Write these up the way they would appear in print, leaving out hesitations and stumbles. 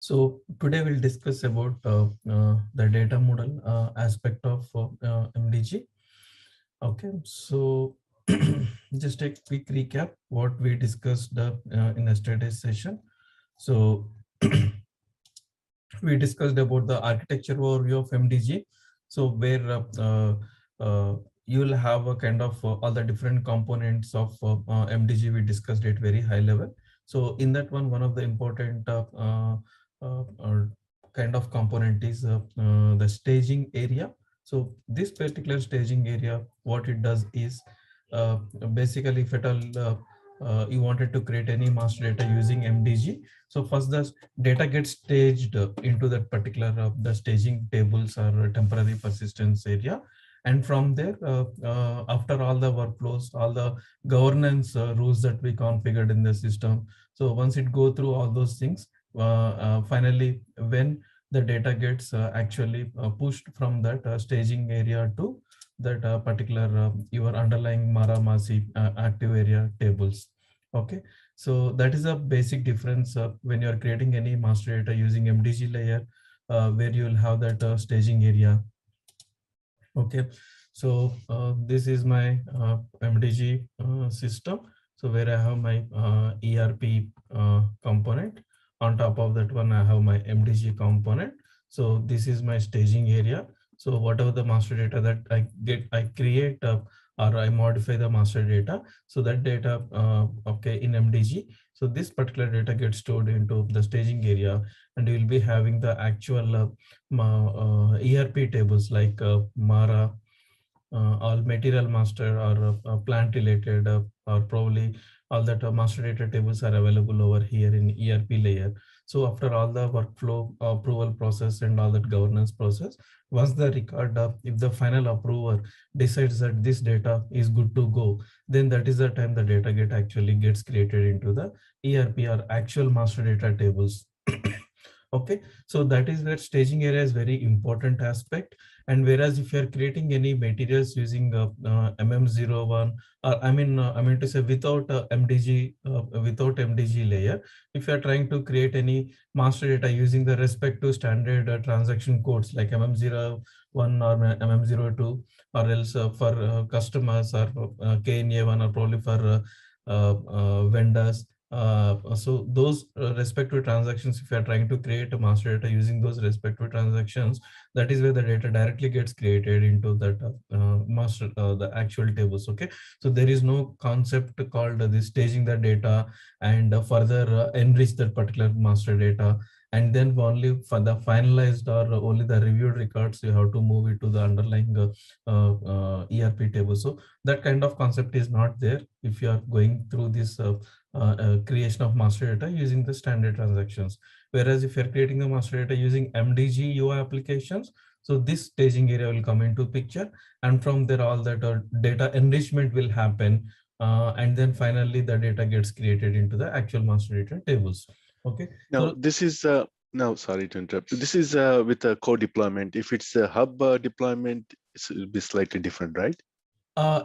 So today we'll discuss about the data model aspect of MDG. Okay, so just a quick recap what we discussed in yesterday's session. So we discussed about the architecture overview of MDG. So where you will have a kind of all the different components of MDG. We discussed it very high level. So in that one of the important kind of component is the staging area. So this particular staging area, what it does is basically if at all you wanted to create any master data using MDG. So first the data gets staged into that particular the staging tables or temporary persistence area. And from there, after all the workflows, all the governance rules that we configured in the system. So once it go through all those things, finally, when the data gets actually pushed from that staging area to that particular your underlying Maramasi active area tables. Okay, so that is a basic difference when you are creating any master data using MDG layer, where you will have that staging area. Okay, so this is my MDG system. So where I have my ERP component. On top of that one, I have my MDG component. So this is my staging area. So whatever the master data that I create or I modify the master data. So that data, okay, in MDG. So this particular data gets stored into the staging area, and you will be having the actual ERP tables like Mara, all material master or plant related, or probably all that master data tables are available over here in ERP layer. So after all the workflow approval process and all that governance process, once the record, if the final approver decides that this data is good to go, then that is the time the data actually gets created into the ERP or actual master data tables. Okay, so that is where staging area is very important aspect. And whereas if you are creating any materials using MM01, or I mean to say without without MDG layer, if you are trying to create any master data using the respective standard transaction codes like MM01 or MM02, or else for customers or KNA1, or probably for vendors. So those respective transactions, if you are trying to create a master data using those respective transactions, that is where the data directly gets created into that master, the actual tables. Okay, so there is no concept called this staging the data and further enrich that particular master data, and then only for the finalized or only the reviewed records you have to move it to the underlying ERP table. So that kind of concept is not there if you are going through this creation of master data using the standard transactions. Whereas if you're creating the master data using MDG UI applications, so this staging area will come into picture, and from there all that data enrichment will happen, and then finally the data gets created into the actual master data tables. Okay. Now So this is no, sorry to interrupt. This is with a co-deployment. If it's a hub deployment, it'll be slightly different, right?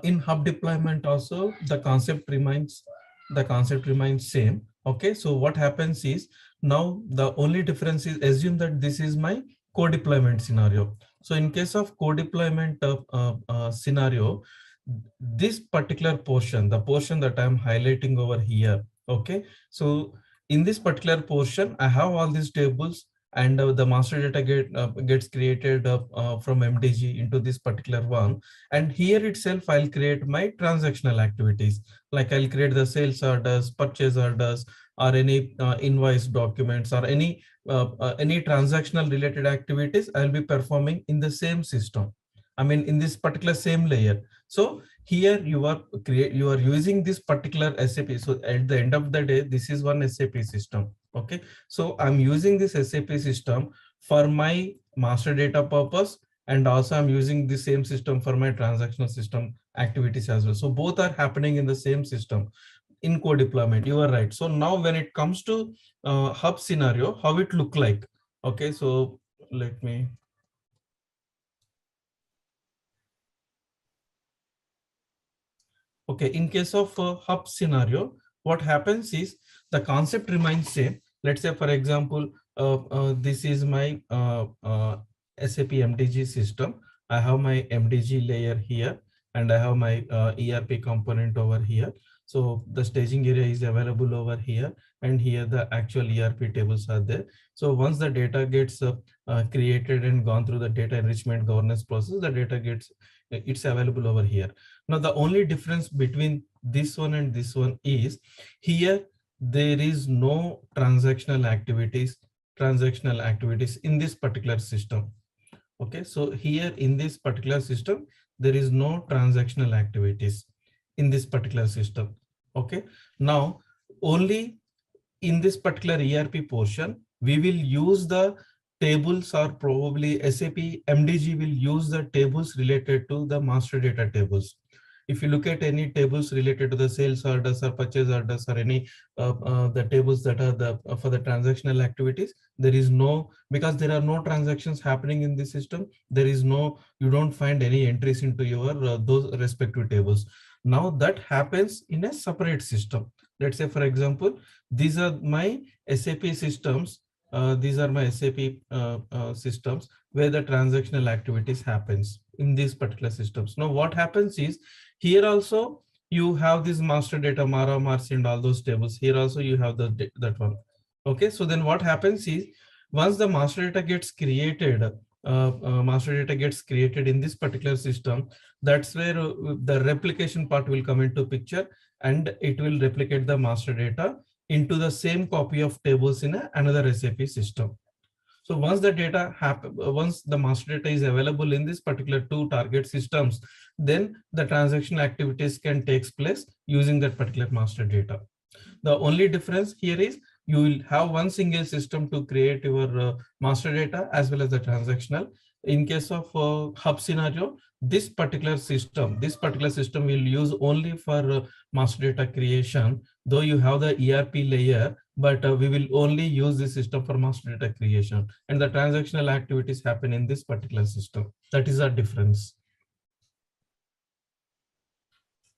in hub deployment also the concept remains same. Okay, so what happens is, now the only difference is, assume that this is my co-deployment scenario. So in case of co-deployment scenario, this particular portion, the portion that I'm highlighting over here, okay, so in this particular portion I have all these tables, and the master data gets created from MDG into this particular one. And here itself, I'll create my transactional activities. Like I'll create the sales orders, purchase orders, or any invoice documents, or any transactional related activities I'll be performing in the same system. I mean, in this particular same layer. So here you are using this particular SAP. So at the end of the day, this is one SAP system. Okay. So I'm using this SAP system for my master data purpose, and also I'm using the same system for my transactional system activities as well. So both are happening in the same system in co-deployment. You are right. So now when it comes to hub scenario, how it look like? Okay, so let me. Okay, in case of hub scenario, what happens is the concept remains same. Let's say, for example, this is my SAP MDG system. I have my MDG layer here, and I have my ERP component over here. So the staging area is available over here, and here the actual ERP tables are there. So once the data gets created and gone through the data enrichment governance process, the data gets it's available over here. Now the only difference between this one and this one is here there is no transactional activities in this particular system. Okay, so here in this particular system there is no transactional activities in this particular system. Okay, now only in this particular ERP portion we will use the tables, or probably SAP MDG will use the tables related to the master data tables. If you look at any tables related to the sales orders or purchase orders or any the tables that are the for the transactional activities, there is no, because there are no transactions happening in the system, there is no, you don't find any entries into your those respective tables. Now that happens in a separate system. Let's say, for example, these are my SAP systems. These are my SAP systems where the transactional activities happens in these particular systems. Now what happens is, here also you have this master data, Mara, Marcy, and all those tables. Here also you have that one. Okay, so then what happens is, once the master data gets created, in this particular system, that's where the replication part will come into picture, and it will replicate the master data into the same copy of tables in another SAP system. So once the data once the master data is available in this particular two target systems, then the transaction activities can take place using that particular master data. The only difference here is you will have one single system to create your master data as well as the transactional. In case of hub scenario, this particular system will use only for master data creation, though you have the ERP layer, but we will only use this system for master data creation, and the transactional activities happen in this particular system. That is a difference.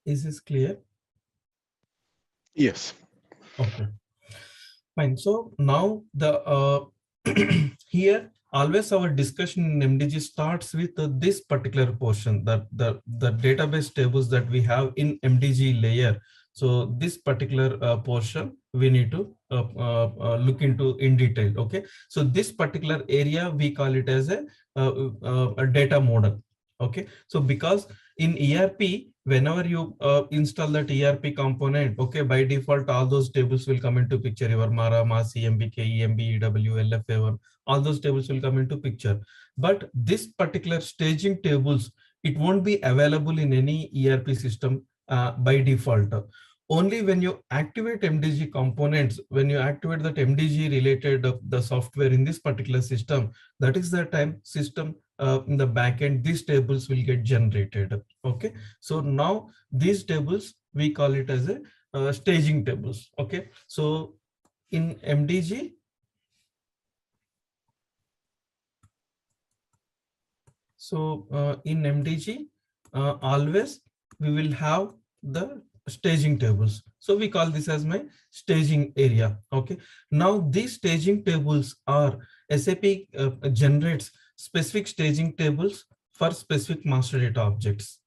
Is this clear? Yes. Okay, fine. So now the here always our discussion in MDG starts with this particular portion, that the database tables that we have in MDG layer. So this particular portion we need to look into in detail. Okay, so this particular area we call it as a data model. Okay, so because in ERP, whenever you install that ERP component, okay, by default all those tables will come into picture. Your Mara, Masi, MBK, EMB, EW, LFA1, all those tables will come into picture. But this particular staging tables, it won't be available in any ERP system by default. Only when you activate MDG components, when you activate that MDG related the software in this particular system, that is the time system in the backend, these tables will get generated. Okay, so now these tables we call it as a staging tables. Okay, so in MDG, always we will have the staging tables. So we call this as my staging area. Okay, now these staging tables are SAP generates specific staging tables for specific master data objects.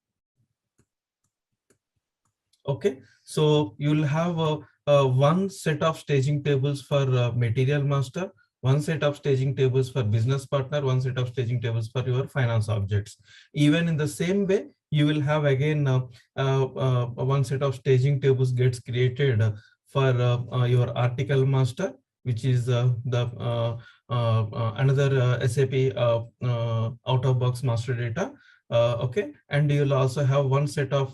Okay, so you'll have one set of staging tables for material master, one set of staging tables for business partner, one set of staging tables for your finance objects. Even in the same way, you will have again one set of staging tables gets created for your article master, which is the another SAP out-of-box master data. Okay, and you'll also have one set of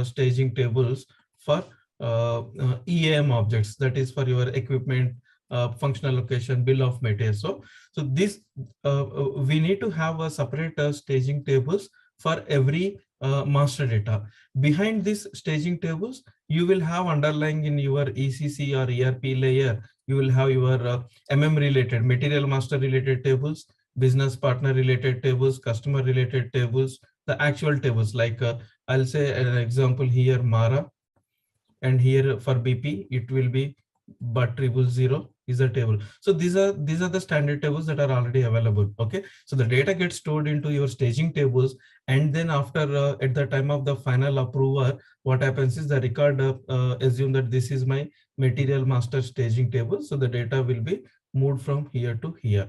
staging tables for EAM objects, that is for your equipment, functional location, bill of materials. So this we need to have a separate staging tables for every master data. Behind these staging tables, you will have underlying in your ECC or ERP layer, you will have your MM related, material master related tables, business partner related tables, customer related tables, the actual tables, like I'll say an example here, Mara, and here for BP, it will be but 000 is a table. So these are the standard tables that are already available. Okay, so the data gets stored into your staging tables, and then after at the time of the final approval, what happens is the record assume that this is my material master staging table, so the data will be moved from here to here.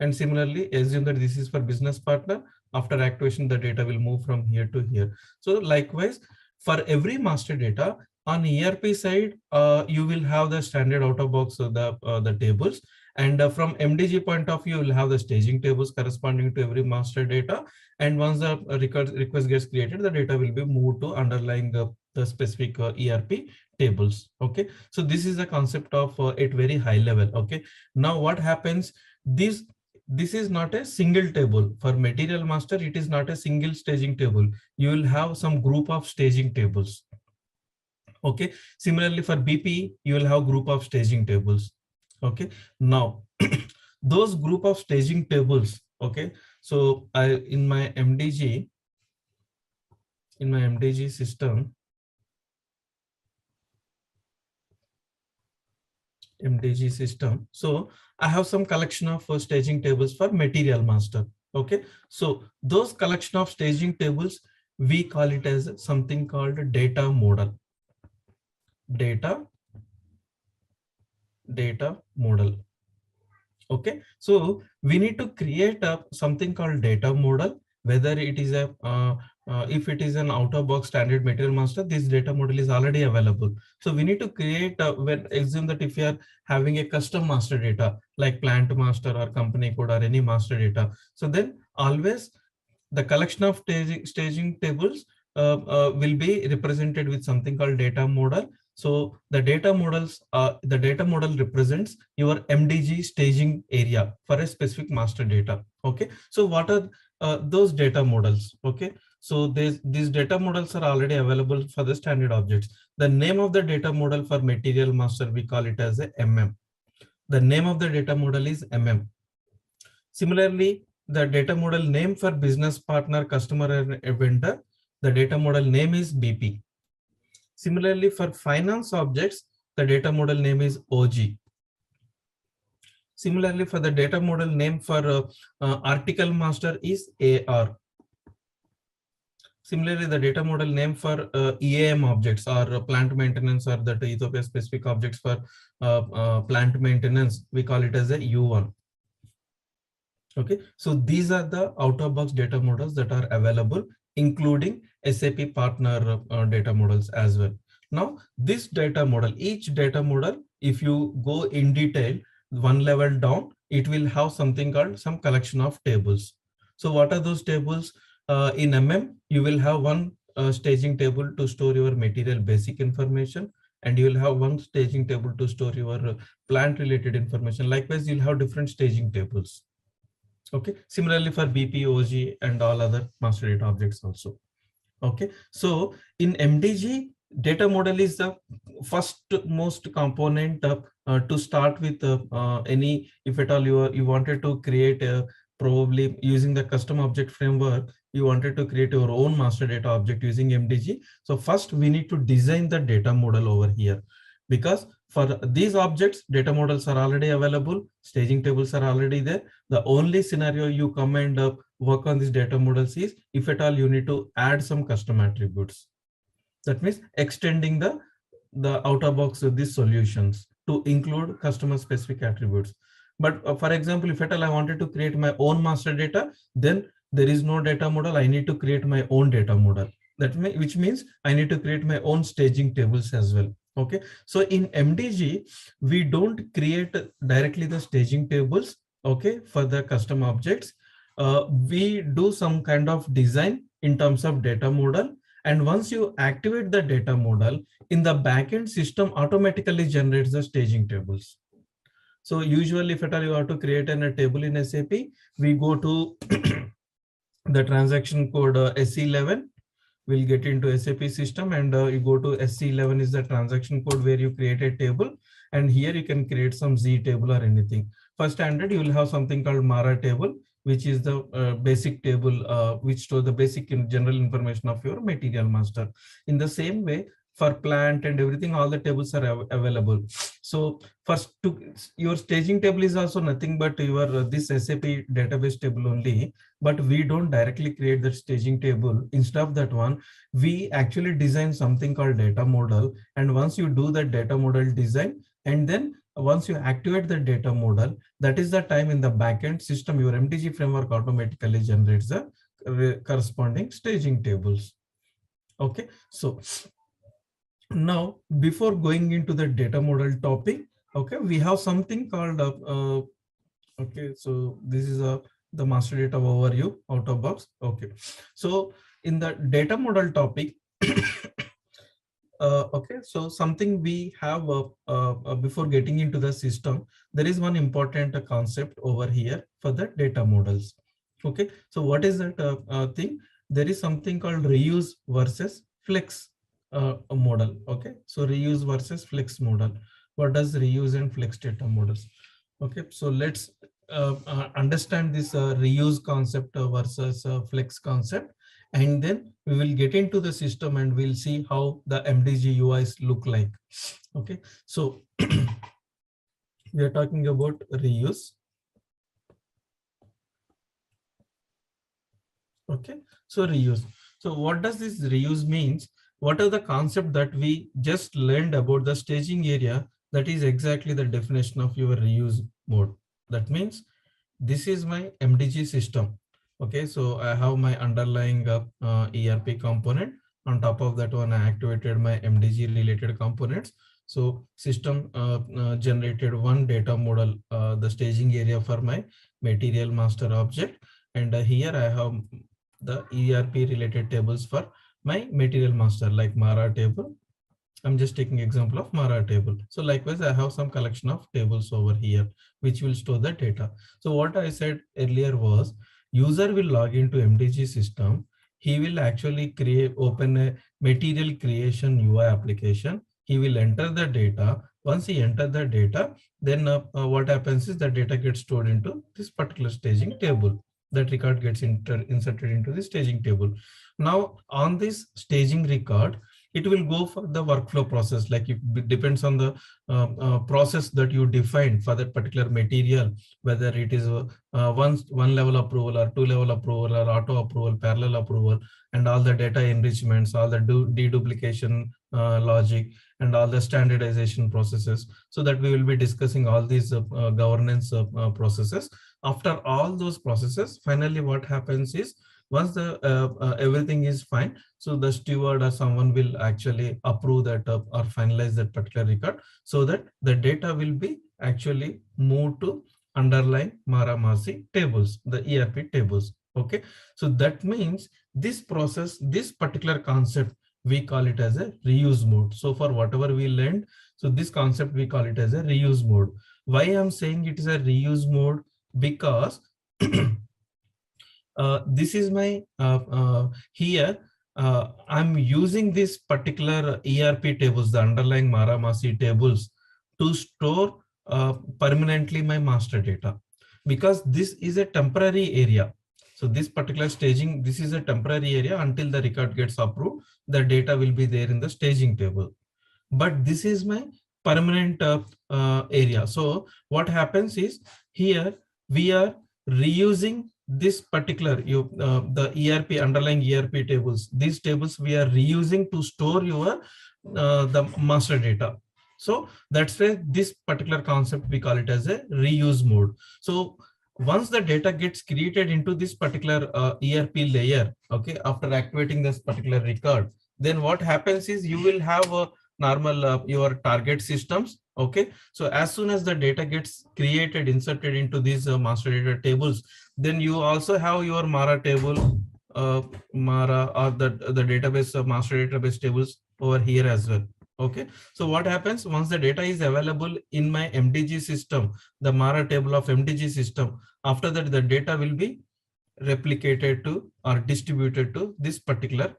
And similarly, assume that this is for business partner. After activation, the data will move from here to here. So likewise, for every master data on ERP side, you will have the standard out of box the tables, and from MDG point of view, you will have the staging tables corresponding to every master data. And once the request gets created, the data will be moved to underlying the specific ERP tables. Okay, so this is the concept of at very high level. Okay, now what happens? This is not a single table. For material master, it is not a single staging table. You will have some group of staging tables. Okay, similarly for BP, you will have group of staging tables. Okay, now those group of staging tables. Okay, so in my MDG system, MDG system. So I have some collection of staging tables for material master. Okay, so those collection of staging tables, we call it as something called data model. Data model. Okay, so we need to create something called data model. Whether it is a if it is an out-of-box standard material master, this data model is already available. So we need to create when assume that if you are having a custom master data like plant master or company code or any master data, so then always the collection of staging tables will be represented with something called data model. So the data model represents your MDG staging area for a specific master data. Okay, so what are those data models? Okay, so these data models are already available for the standard objects. The name of the data model for material master, we call it as a MM. The name of the data model is MM. Similarly, the data model name for business partner, customer, and a vendor, the data model name is BP. Similarly, for finance objects, the data model name is OG. Similarly, for the data model name for article master is AR. Similarly, the data model name for EAM objects or plant maintenance or the Ethiopia specific objects for plant maintenance, we call it as a U1. Okay, so these are the out-of-box data models that are available, including SAP partner data models as well. Now, this data model, each data model, if you go in detail, one level down, it will have something called some collection of tables. So what are those tables? In MM, you will have one staging table to store your material basic information, and you will have one staging table to store your plant related information. Likewise, you'll have different staging tables. Okay, similarly for BP, OG, and all other master data objects also. Okay, so in MDG, data model is the first most component to start with any, if at all you wanted to create probably using the custom object framework, you wanted to create your own master data object using MDG. So first we need to design the data model over here, because for these objects, data models are already available, staging tables are already there. The only scenario you come and work on these data models is if at all you need to add some custom attributes. That means extending the out of box of these solutions to include customer specific attributes. But for example, if at all I wanted to create my own master data, then there is no data model. I need to create my own data model. Which means I need to create my own staging tables as well. Okay, so in MDG, we don't create directly the staging tables. Okay, for the custom objects, we do some kind of design in terms of data model. And once you activate the data model, in the backend system automatically generates the staging tables. So usually if at all you have to create a table in SAP, we go to the transaction code SC11. We'll get into SAP system, and you go to SC11 is the transaction code where you create a table, and here you can create some Z table or anything. For standard, you will have something called Mara table, which is the basic table which store the basic general information of your material master. In the same way, for plant and everything, all the tables are available. So first your staging table is also nothing but your this SAP database table only, but we don't directly create that staging table. Instead of that one, we actually design something called data model. And once you do that data model design, and then once you activate the data model, that is the time in the backend system, your MDG framework automatically generates the corresponding staging tables. Okay, so now before going into the data model topic, okay, we have something called okay, so this is the master data overview out of box. Okay, so in the data model topic, okay, so something we have before getting into the system, there is one important concept over here for the data models. Okay, so what is that thing? There is something called reuse versus flex model. Okay, so reuse versus flex model. What does reuse and flex data models? Okay, so let's understand this reuse concept versus flex concept, and then we will get into the system and we'll see how the MDG UIs look like. Okay, so we are talking about reuse. Okay, so reuse. So what does this reuse means? What are the concept that we just learned about the staging area? That is exactly the definition of your reuse mode. That means this is my MDG system. Okay, so I have my underlying ERP component. On top of that one, I activated my MDG related components. So system generated one data model, the staging area for my material master object. And here I have the ERP related tables for my material master, like Mara table. I'm just taking example of Mara table. So likewise, I have some collection of tables over here, which will store the data. So what I said earlier was, user will log into MDG system. He will actually open a material creation UI application. He will enter the data. Once he enters the data, then what happens is the data gets stored into this particular staging table. That record gets inserted into the staging table. Now on this staging record, it will go for the workflow process. Like it depends on the process that you define for that particular material, whether it is one level approval or two level approval or auto approval, parallel approval, and all the data enrichments, all the deduplication logic, and all the standardization processes. So that we will be discussing all these governance processes. After all those processes, finally what happens is, once the everything is fine, so the steward or someone will actually approve that or finalize that particular record, so that the data will be actually moved to underlying Mara Masi tables, the ERP tables. Okay, so that means this process, this particular concept, we call it as a reuse mode. So for whatever we learned, so this concept we call it as a reuse mode. Why I'm saying it is a reuse mode? Because this is my here I'm using this particular ERP tables, the underlying Mara Masi tables, to store permanently my master data, because this is a temporary area. So this particular staging, this is a temporary area until the record gets approved. The data will be there in the staging table, but this is my permanent area. So what happens is, here we are reusing this particular the ERP underlying ERP tables. These tables we are reusing to store your the master data. So that's why this particular concept we call it as a reuse mode. So once the data gets created into this particular ERP layer, okay, after activating this particular record, then what happens is you will have a normal your target systems. Okay, so as soon as the data gets created, inserted into these master data tables, then you also have your Mara table, Mara or the database master database tables over here as well. Okay, so what happens once the data is available in my MDG system, the Mara table of MDG system, after that the data will be replicated to or distributed to this particular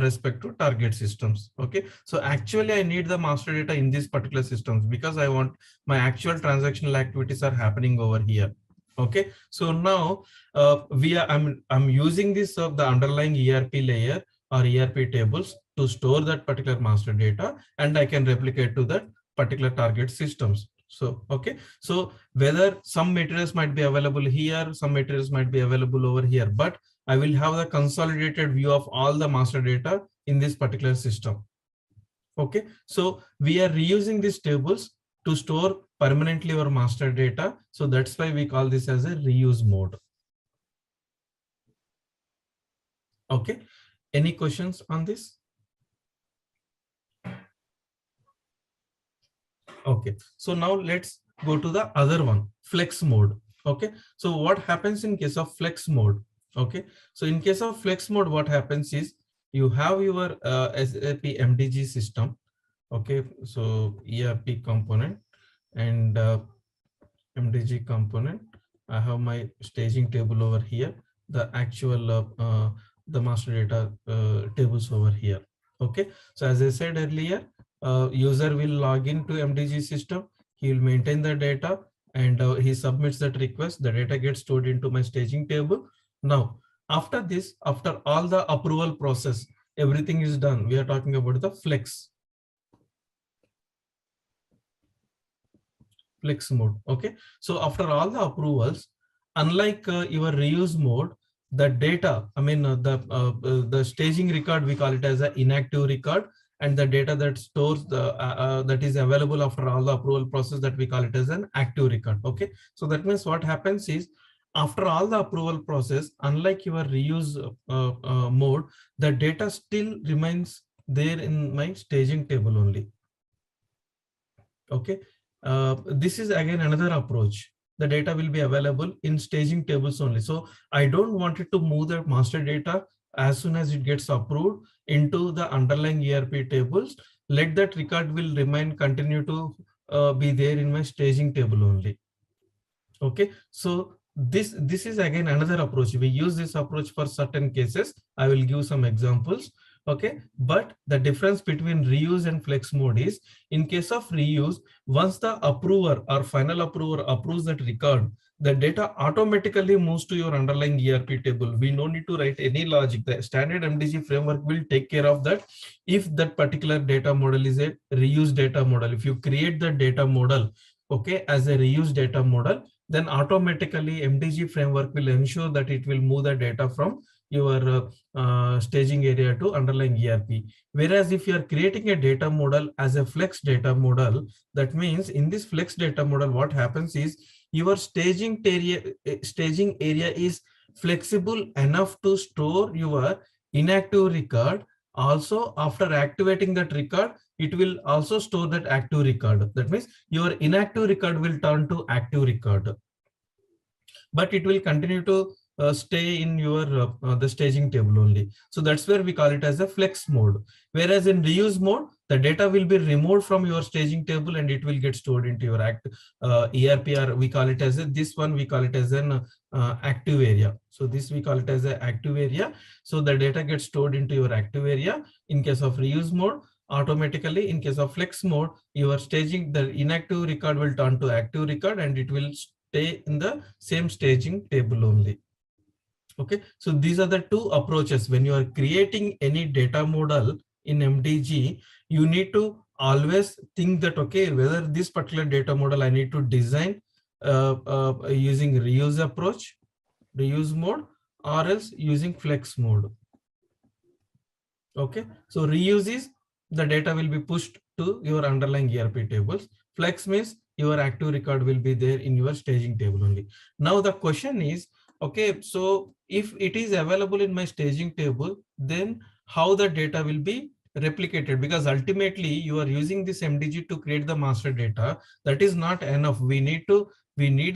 respect to target systems. Okay, so actually I need the master data in these particular systems because I want my actual transactional activities are happening over here. Okay, so now I'm using this the underlying ERP layer or ERP tables to store that particular master data, and I can replicate to that particular target systems. So, okay. So whether some materials might be available here, some materials might be available over here, but I will have the consolidated view of all the master data in this particular system. Okay. So we are reusing these tables to store permanently our master data. So that's why we call this as a reuse mode. Okay. Any questions on this? Okay. So now let's go to the other one, flex mode. Okay. So what happens in case of flex mode? Okay. So in case of flex mode, what happens is you have your SAP MDG system. Okay. So ERP component and MDG component. I have my staging table over here, the actual the master data tables over here. Okay. So as I said earlier, user will log into MDG system. He will maintain the data and he submits that request. The data gets stored into my staging table. Now, after this, after all the approval process, everything is done. We are talking about the flex mode. Okay. So after all the approvals, unlike your reuse mode, the data, I mean, the staging record, we call it as an inactive record, and the data that stores that is available after all the approval process, that we call it as an active record. Okay. So that means what happens is after all the approval process, unlike your reuse mode, the data still remains there in my staging table only. Okay. This is again another approach. The data will be available in staging tables only. So I don't want it to move the master data as soon as it gets approved into the underlying ERP tables. Let that record will continue to be there in my staging table only. Okay. So this is again another approach. We use this approach for certain cases. I will give some examples. Okay, but the difference between reuse and flex mode is, in case of reuse, once the approver or final approver approves that record, the data automatically moves to your underlying ERP table. We no need to write any logic. The standard MDG framework will take care of that. If that particular data model is a reuse data model, if you create the data model, okay, as a reuse data model, then automatically MDG framework will ensure that it will move the data from your staging area to underlying ERP. Whereas if you are creating a data model as a flex data model, that means in this flex data model, what happens is your staging area is flexible enough to store your inactive record. Also, after activating that record, it will also store that active record. That means your inactive record will turn to active record, but it will continue to stay in your the staging table only. So that's where we call it as a flex mode. Whereas in reuse mode, the data will be removed from your staging table and it will get stored into your ERP, or we call it as this one, we call it as an active area. So this we call it as an active area. So the data gets stored into your active area in case of reuse mode. Automatically, in case of flex mode, your staging, the inactive record will turn to active record and it will stay in the same staging table only. Okay, so these are the two approaches. When you are creating any data model in MDG, you need to always think that, okay, whether this particular data model I need to design using reuse approach, reuse mode, or else using flex mode. Okay, so reuse is the data will be pushed to your underlying ERP tables. Flex means your active record will be there in your staging table only. Now the question is, okay, so if it is available in my staging table, then how the data will be replicated? Because ultimately you are using this MDG to create the master data. That is not enough. We need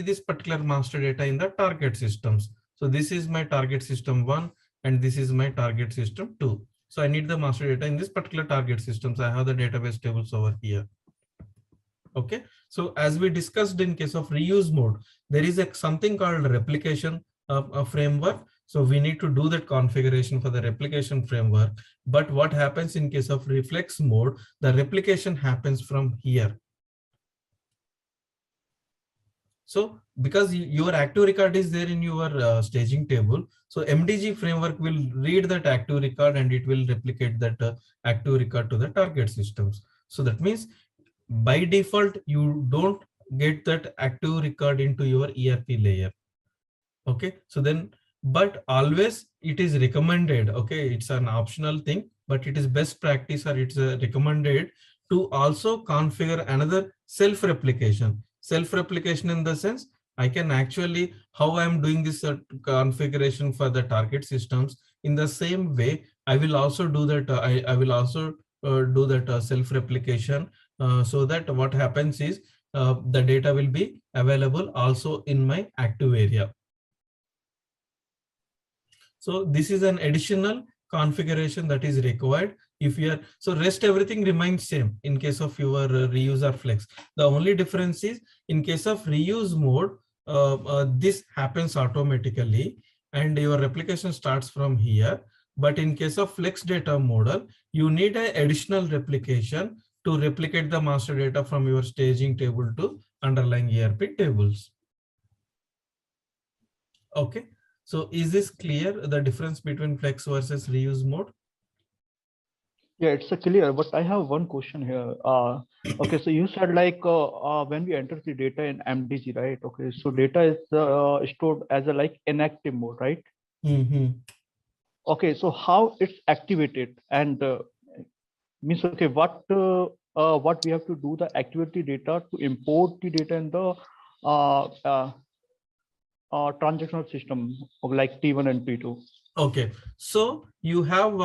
this particular master data in the target systems. So this is my target system 1 and this is my target system 2. So I need the master data in this particular target systems. I have the database tables over here. Okay. So as we discussed in case of reuse mode, there is something called replication framework. So we need to do that configuration for the replication framework. But what happens in case of reflex mode, the replication happens from here. So because your active record is there in your staging table. So MDG framework will read that active record and it will replicate that active record to the target systems. So that means by default, you don't get that active record into your ERP layer. Okay, so then, but always it is recommended, okay, it's an optional thing, but it is best practice, or it's recommended to also configure another self-replication in the sense, I can actually, how I am doing this configuration for the target systems, in the same way I will also do that. I will also do that self-replication, so that what happens is the data will be available also in my active area. So this is an additional configuration that is required if you are, so rest everything remains same in case of your reuse or flex. The only difference is in case of reuse mode, this happens automatically and your replication starts from here. But in case of flex data model, you need an additional replication to replicate the master data from your staging table to underlying ERP tables. Okay. So is this clear, the difference between flex versus reuse mode? Yeah, it's a clear, but I have one question here. Okay, so you said like when we enter the data in MDG, right? Okay, so data is stored as a like inactive mode, right? Okay, so how it's activated and means, okay, what we have to do the activity data to import the data in the transactional system of like T1 and T2. Okay, so you have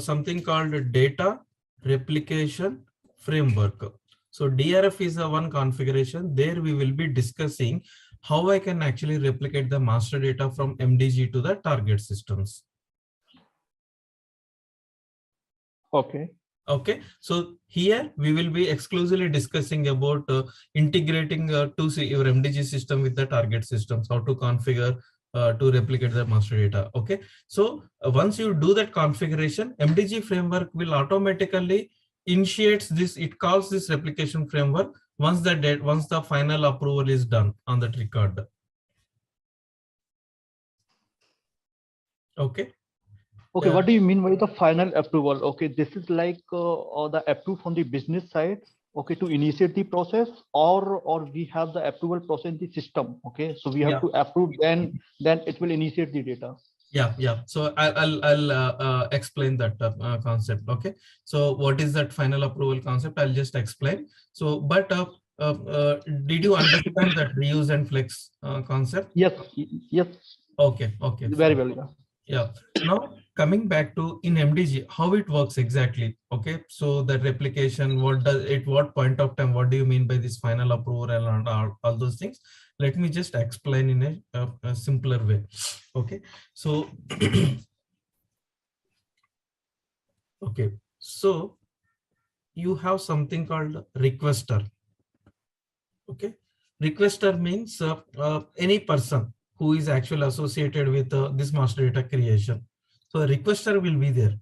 something called data replication framework. So DRF is a one configuration. There we will be discussing how I can actually replicate the master data from MDG to the target systems. Okay. Okay, so here we will be exclusively discussing about integrating to your MDG system with the target systems, how to configure to replicate the master data. Okay, so once you do that configuration, MDG framework will automatically initiates this. It calls this replication framework once the final approval is done on that record. Okay. Okay, what do you mean by the final approval? Okay, this is like the approval from the business side, okay, to initiate the process, or we have the approval process in the system. Okay, so we have to approve, then it will initiate the data. Yeah. So I'll explain that concept. Okay. So what is that final approval concept? I'll just explain. So, but did you understand that reuse and flex concept? Yes. Okay. Very well. Yeah. Now coming back to in MDG, how it works exactly. Okay. So the replication, what point of time, what do you mean by this final approval and all those things? Let me just explain in a simpler way. Okay. So, okay. So you have something called requester. Okay. Requester means any person who is actually associated with this master data creation. So a requester will be there.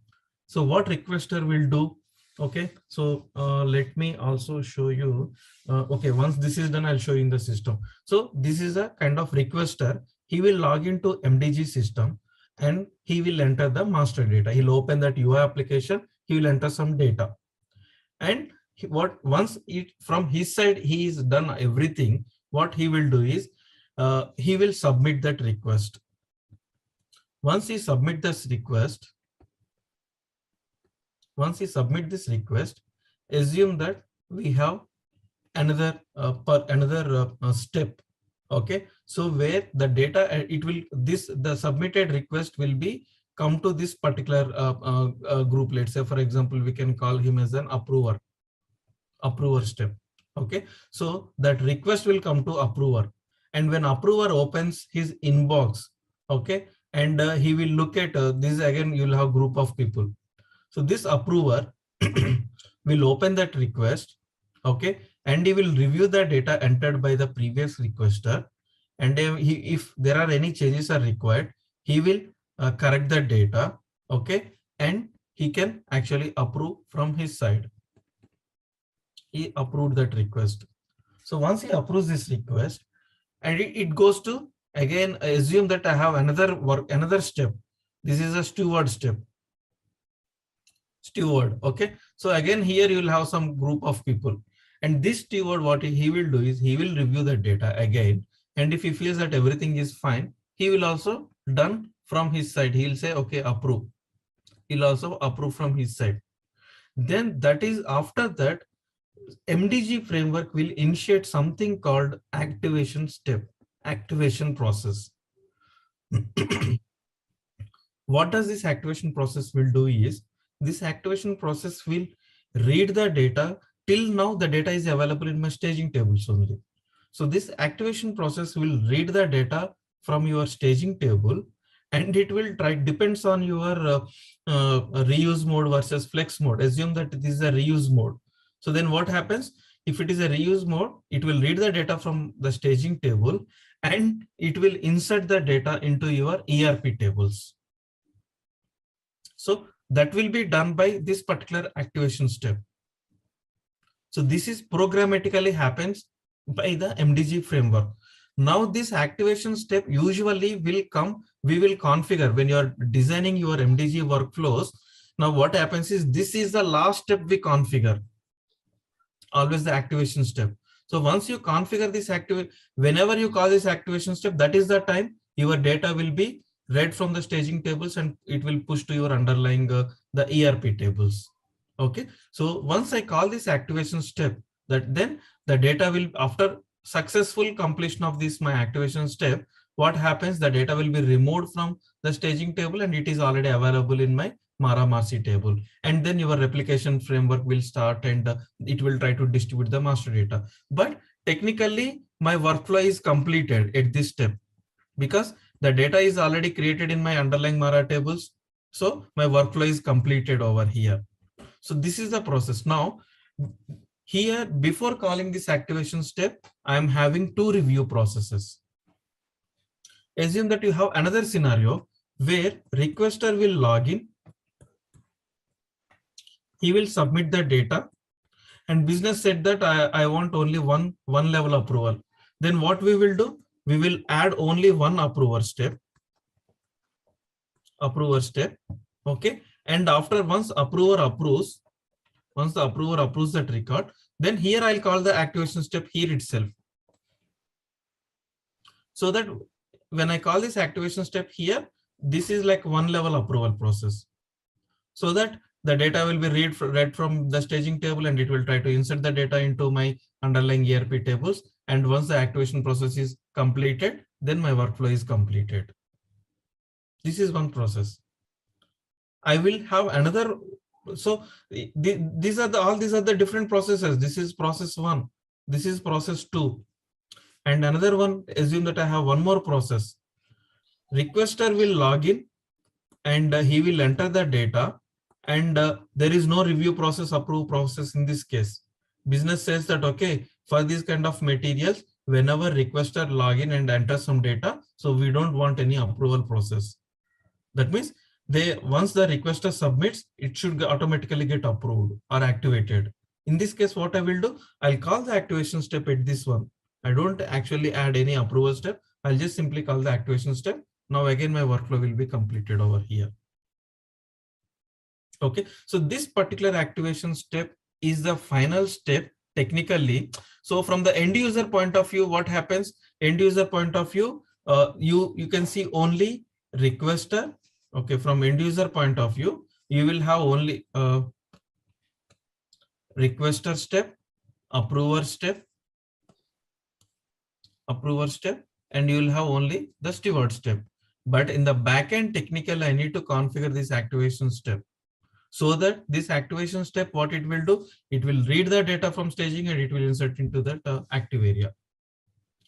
So what requester will do? Okay, so let me also show you. Okay, once this is done, I'll show you in the system. So this is a kind of requester. He will log into MDG system and he will enter the master data. He'll open that UI application. He will enter some data. And once it from his side, he is done everything. What he will do is he will submit that request. Once he submit this request, assume that we have another step. Okay, so where the data the submitted request will be come to this particular group. Let's say, for example, we can call him as an approver step. Okay, so that request will come to approver, and when approver opens his inbox, okay, and he will look at this again, you'll have group of people. So this approver will open that request, okay, and he will review the data entered by the previous requester, and if there are any changes are required, he will correct the data, okay, and he can actually approve from his side. He approved that request. So once he approves this request, and it goes to, again, I assume that I have another step. This is a steward step. Steward. Okay. So again, here you will have some group of people. And this steward, what he will do is he will review the data again. And if he feels that everything is fine, he will also done from his side. He will say, okay, approve. He'll also approve from his side. Then that is after that, MDG framework will initiate something called activation step, activation process. What does this activation process will do is, this activation process will read the data. Till now, the data is available in my staging tables only. So this activation process will read the data from your staging table, and it will try, depends on your reuse mode versus flex mode. Assume that this is a reuse mode. So then what happens? If it is a reuse mode, it will read the data from the staging table and it will insert the data into your ERP tables. So that will be done by this particular activation step. So this is programmatically happens by the MDG framework. Now this activation step usually will come, we will configure when you are designing your MDG workflows. Now what happens is, this is the last step we configure, always the activation step. So once you configure this whenever you call this activation step, that is the time your data will be read from the staging tables and it will push to your underlying the ERP tables. Okay, so once I call this activation step, that then the data will, after successful completion of this my activation step, what happens, the data will be removed from the staging table and it is already available in my Mara-Marcy table. And then your replication framework will start and it will try to distribute the master data. But technically my workflow is completed at this step because the data is already created in my underlying Mara tables. So my workflow is completed over here. So this is the process. Now here, before calling this activation step, I am having two review processes. Assume that you have another scenario where requester will log in, he will submit the data, and business said that I want only one level approval. Then what we will do? We will add only one approver step. Okay. And after once the approver approves that record, then here I'll call the activation step here itself. So that when I call this activation step here, this is like one level approval process. So that the data will be read from the staging table and it will try to insert the data into my underlying ERP tables. And once the activation process is completed, then my workflow is completed. This is one process. I will have another. So these are the different processes. This is process 1. This is process 2. And another one, assume that I have one more process. Requester will log in and he will enter the data, and there is no review process, approve process in this case. Business says that, okay, for these kind of materials, whenever requester log in and enter some data, so we don't want any approval process. That means once the requester submits, it should automatically get approved or activated. In this case, what I will do, I'll call the activation step at this one. I don't actually add any approval step. I'll just simply call the activation step. Now again, my workflow will be completed over here. Okay, so this particular activation step is the final step technically. So from the end user point of view, what happens? End user point of view, you can see only requester. Okay, from end user point of view, you will have only requester step, approver step, and you will have only the steward step. But in the backend technical, I need to configure this activation step. So that this activation step, what it will do, it will read the data from staging and it will insert into that active area.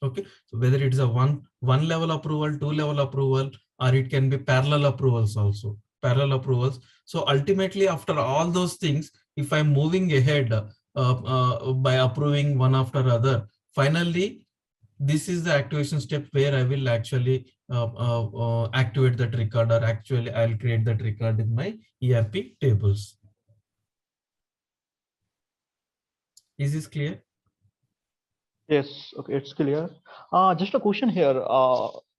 Okay, so whether it's a one level approval, 2 level approval, or it can be parallel approvals also, parallel approvals. So ultimately, after all those things, if I'm moving ahead by approving one after other, finally, this is the activation step where I will actually activate that record, or actually I'll create that record in my ERP tables. Is this clear? Yes, okay, it's clear. Just a question here.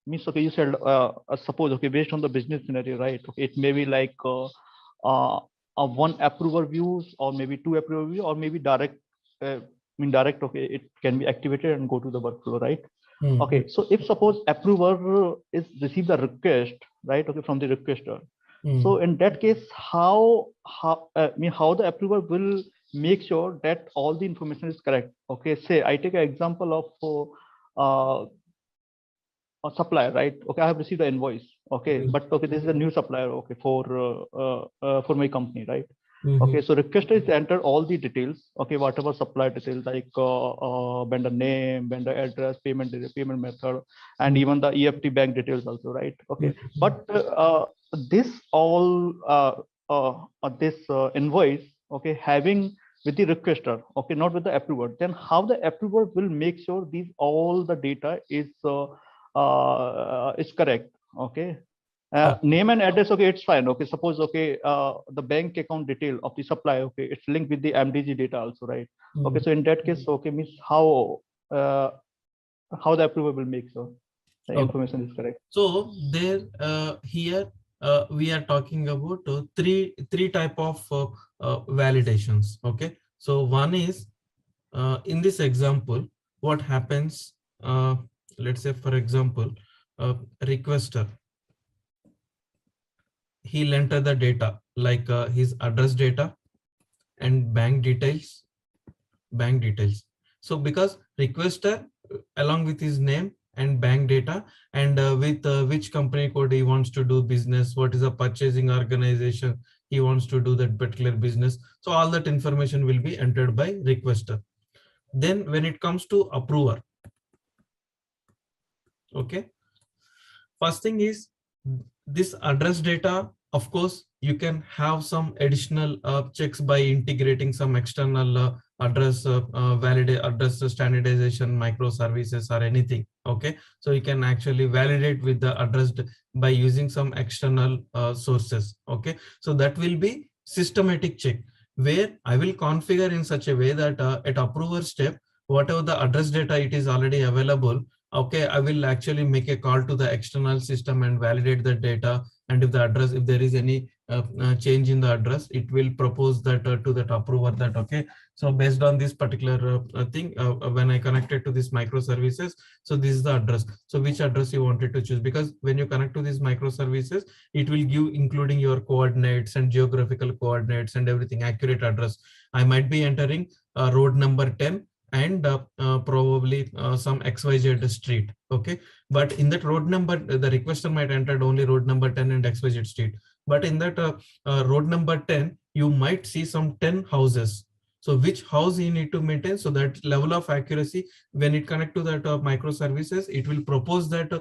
Means okay, you said suppose okay, based on the business scenario, right? Okay, it may be like one approver views, or maybe two approver views, or maybe direct. Direct. Okay, it can be activated and go to the workflow, right? Okay, so if suppose approver is receive the request, right? Okay, from the requester. So in that case, how the approver will make sure that all the information is correct? Okay, say I take an example of uh, a supplier, right? Okay, I have received an invoice. Okay, but okay, this is a new supplier. Okay, for my company, right? Okay, so requester is enter all the details. Okay, whatever supplier details like vendor name, vendor address, payment method, and even the EFT bank details also, right? Okay, but this all this invoice, okay, having with the requester, okay, not with the approver. Then how the approver will make sure these all the data is correct? Okay, name and address, okay, it's fine. Okay, suppose okay, the bank account detail of the supplier, okay, it's linked with the MDG data also, right? Okay, so in that case, okay, means uh, how the approver will make sure the information is correct. So there here we are talking about three type of validations. Okay, so one is in this example, what happens? Let's say, for example, requester, he'll enter the data like his address data and bank details. So because requester along with his name and bank data, and with which company code he wants to do business, what is the purchasing organization he wants to do that particular business, so all that information will be entered by requester. Then when it comes to approver, okay, first thing is this address data. Of course, you can have some additional checks by integrating some external validate address standardization microservices or anything. Okay, so you can actually validate with the address by using some external sources. Okay, so that will be systematic check, where I will configure in such a way that at approver step, whatever the address data it is already available, okay, I will actually make a call to the external system and validate the data. And if the address, if there is any change in the address, it will propose that to that approver that, okay, so based on this particular thing, when I connected to this microservices, so this is the address. So which address you wanted to choose? Because when you connect to these microservices, it will give including your coordinates and geographical coordinates and everything, accurate address. I might be entering road number 10 and probably some XYZ street. Okay, but in that road number, the requester might enter only road number 10 and XYZ street. But in that road number 10, you might see some 10 houses. So which house you need to maintain? So that level of accuracy, when it connect to that microservices, it will propose that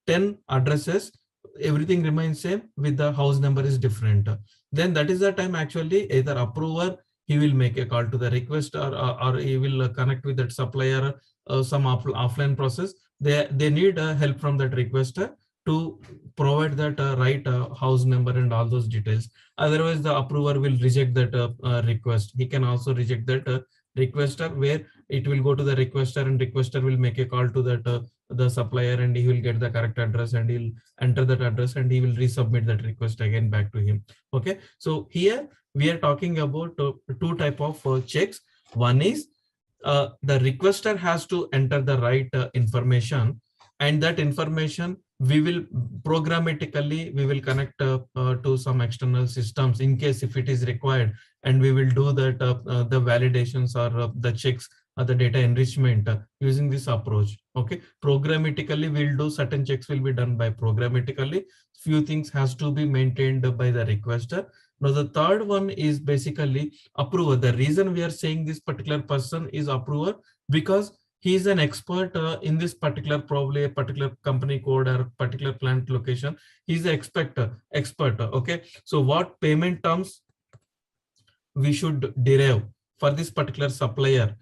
10 addresses, everything remains same, with the house number is different. Then that is the time actually either approver, he will make a call to the request, or he will connect with that supplier, some offline process. They need help from that requester to provide that right house number and all those details. Otherwise, the approver will reject that request. He can also reject that requester, where it will go to the requester and requester will make a call to that the supplier, and he will get the correct address and he'll enter that address and he will resubmit that request again back to him. Okay, so here we are talking about two type of checks. One is the requester has to enter the right information, and that information we will programmatically we will connect to some external systems in case if it is required, and we will do that the validations or the checks or the data enrichment using this approach. Okay, programmatically we'll do certain checks will be done by programmatically. Few things has to be maintained by the requester. Now the third one is basically approver. The reason we are saying this particular person is approver, because he is an expert in this particular, probably a particular company code or particular plant location. He's an expert. Okay, so what payment terms we should derive for this particular supplier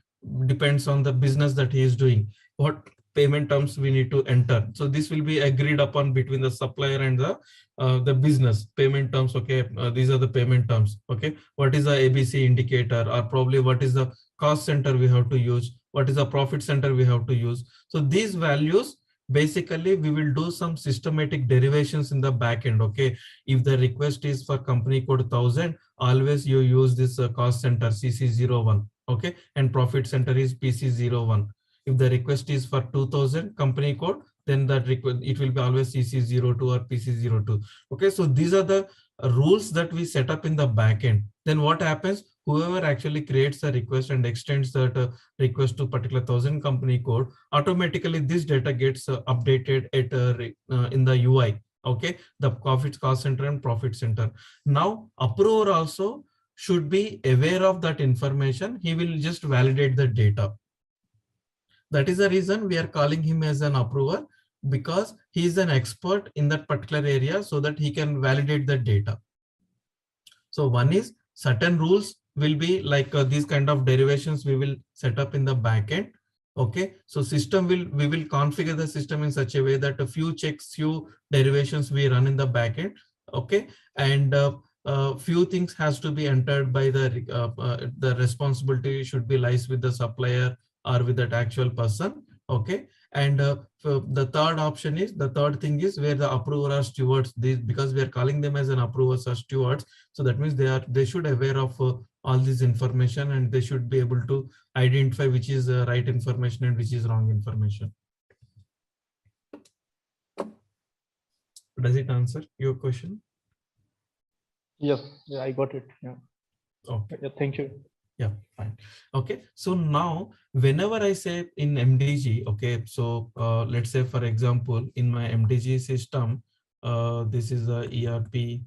depends on the business that he is doing. What payment terms we need to enter, so this will be agreed upon between the supplier and the business. Payment terms, okay, these are the payment terms. Okay, what is the ABC indicator, or probably what is the cost center we have to use, what is the profit center we have to use. So these values, basically we will do some systematic derivations in the backend. Okay, if the request is for company code 1000, always you use this cost center CC01. Okay, and profit center is PC01. If the request is for 2000 company code, then that it will be always CC02 or PC02. Okay, so these are the rules that we set up in the backend. Then what happens? Whoever actually creates a request and extends that request to particular 1000 company code, automatically this data gets updated at in the UI. Okay, the profit cost center and profit center. Now approver also should be aware of that information. He will just validate the data. That is the reason we are calling him as an approver, because he is an expert in that particular area, so that he can validate the data. So one is certain rules will be like these kind of derivations we will set up in the backend. Okay, so we will configure the system in such a way that a few checks, few derivations we run in the backend. Okay, and few things has to be entered by the responsibility should be lies with the supplier or with that actual person. Okay, and the third thing is where the approver or stewards, because we are calling them as an approvers or stewards. So that means they should aware of all this information, and they should be able to identify which is right information and which is wrong information. Does it answer your question? Yes, yeah, I got it. Yeah. Okay. Yeah, thank you. Yeah, fine. Okay, so now whenever I say in MDG, okay, so let's say for example in my MDG system, this is the ERP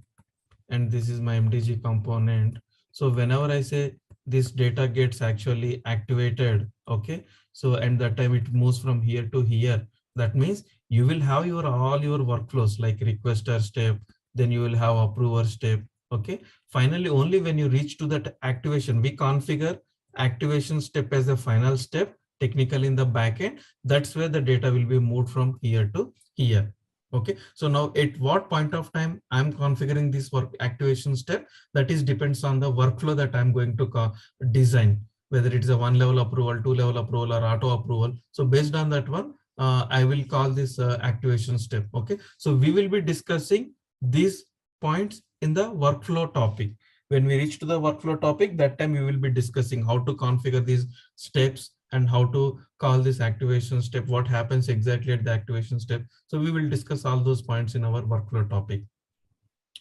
and this is my MDG component. So whenever I say this data gets actually activated, okay, so and that time it moves from here to here, that means you will have all your workflows like requester step, then you will have approver step. Okay, finally only when you reach to that activation, we configure activation step as the final step technically in the backend. That's where the data will be moved from here to here. Okay, so now at what point of time I'm configuring this work activation step, that is depends on the workflow that I'm going to design, whether it is a 1-level approval, 2-level approval, or auto approval. So based on that one, I will call this activation step. Okay, so we will be discussing these points in the workflow topic. When we reach to the workflow topic, that time we will be discussing how to configure these steps and how to call this activation step, what happens exactly at the activation step. So we will discuss all those points in our workflow topic.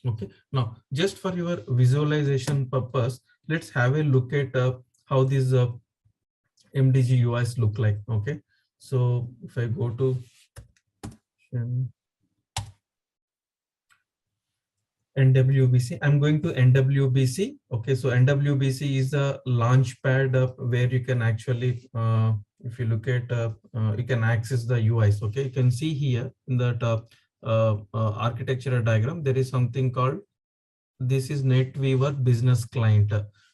Okay, now just for your visualization purpose, let's have a look at how these MDG UIs look like. Okay, so if I go to NWBC, I'm going to NWBC. Okay, so NWBC is a launch pad where you can actually, if you look at, you can access the UIs. Okay, you can see here in that architectural diagram, there is something called, this is NetWeaver Business Client.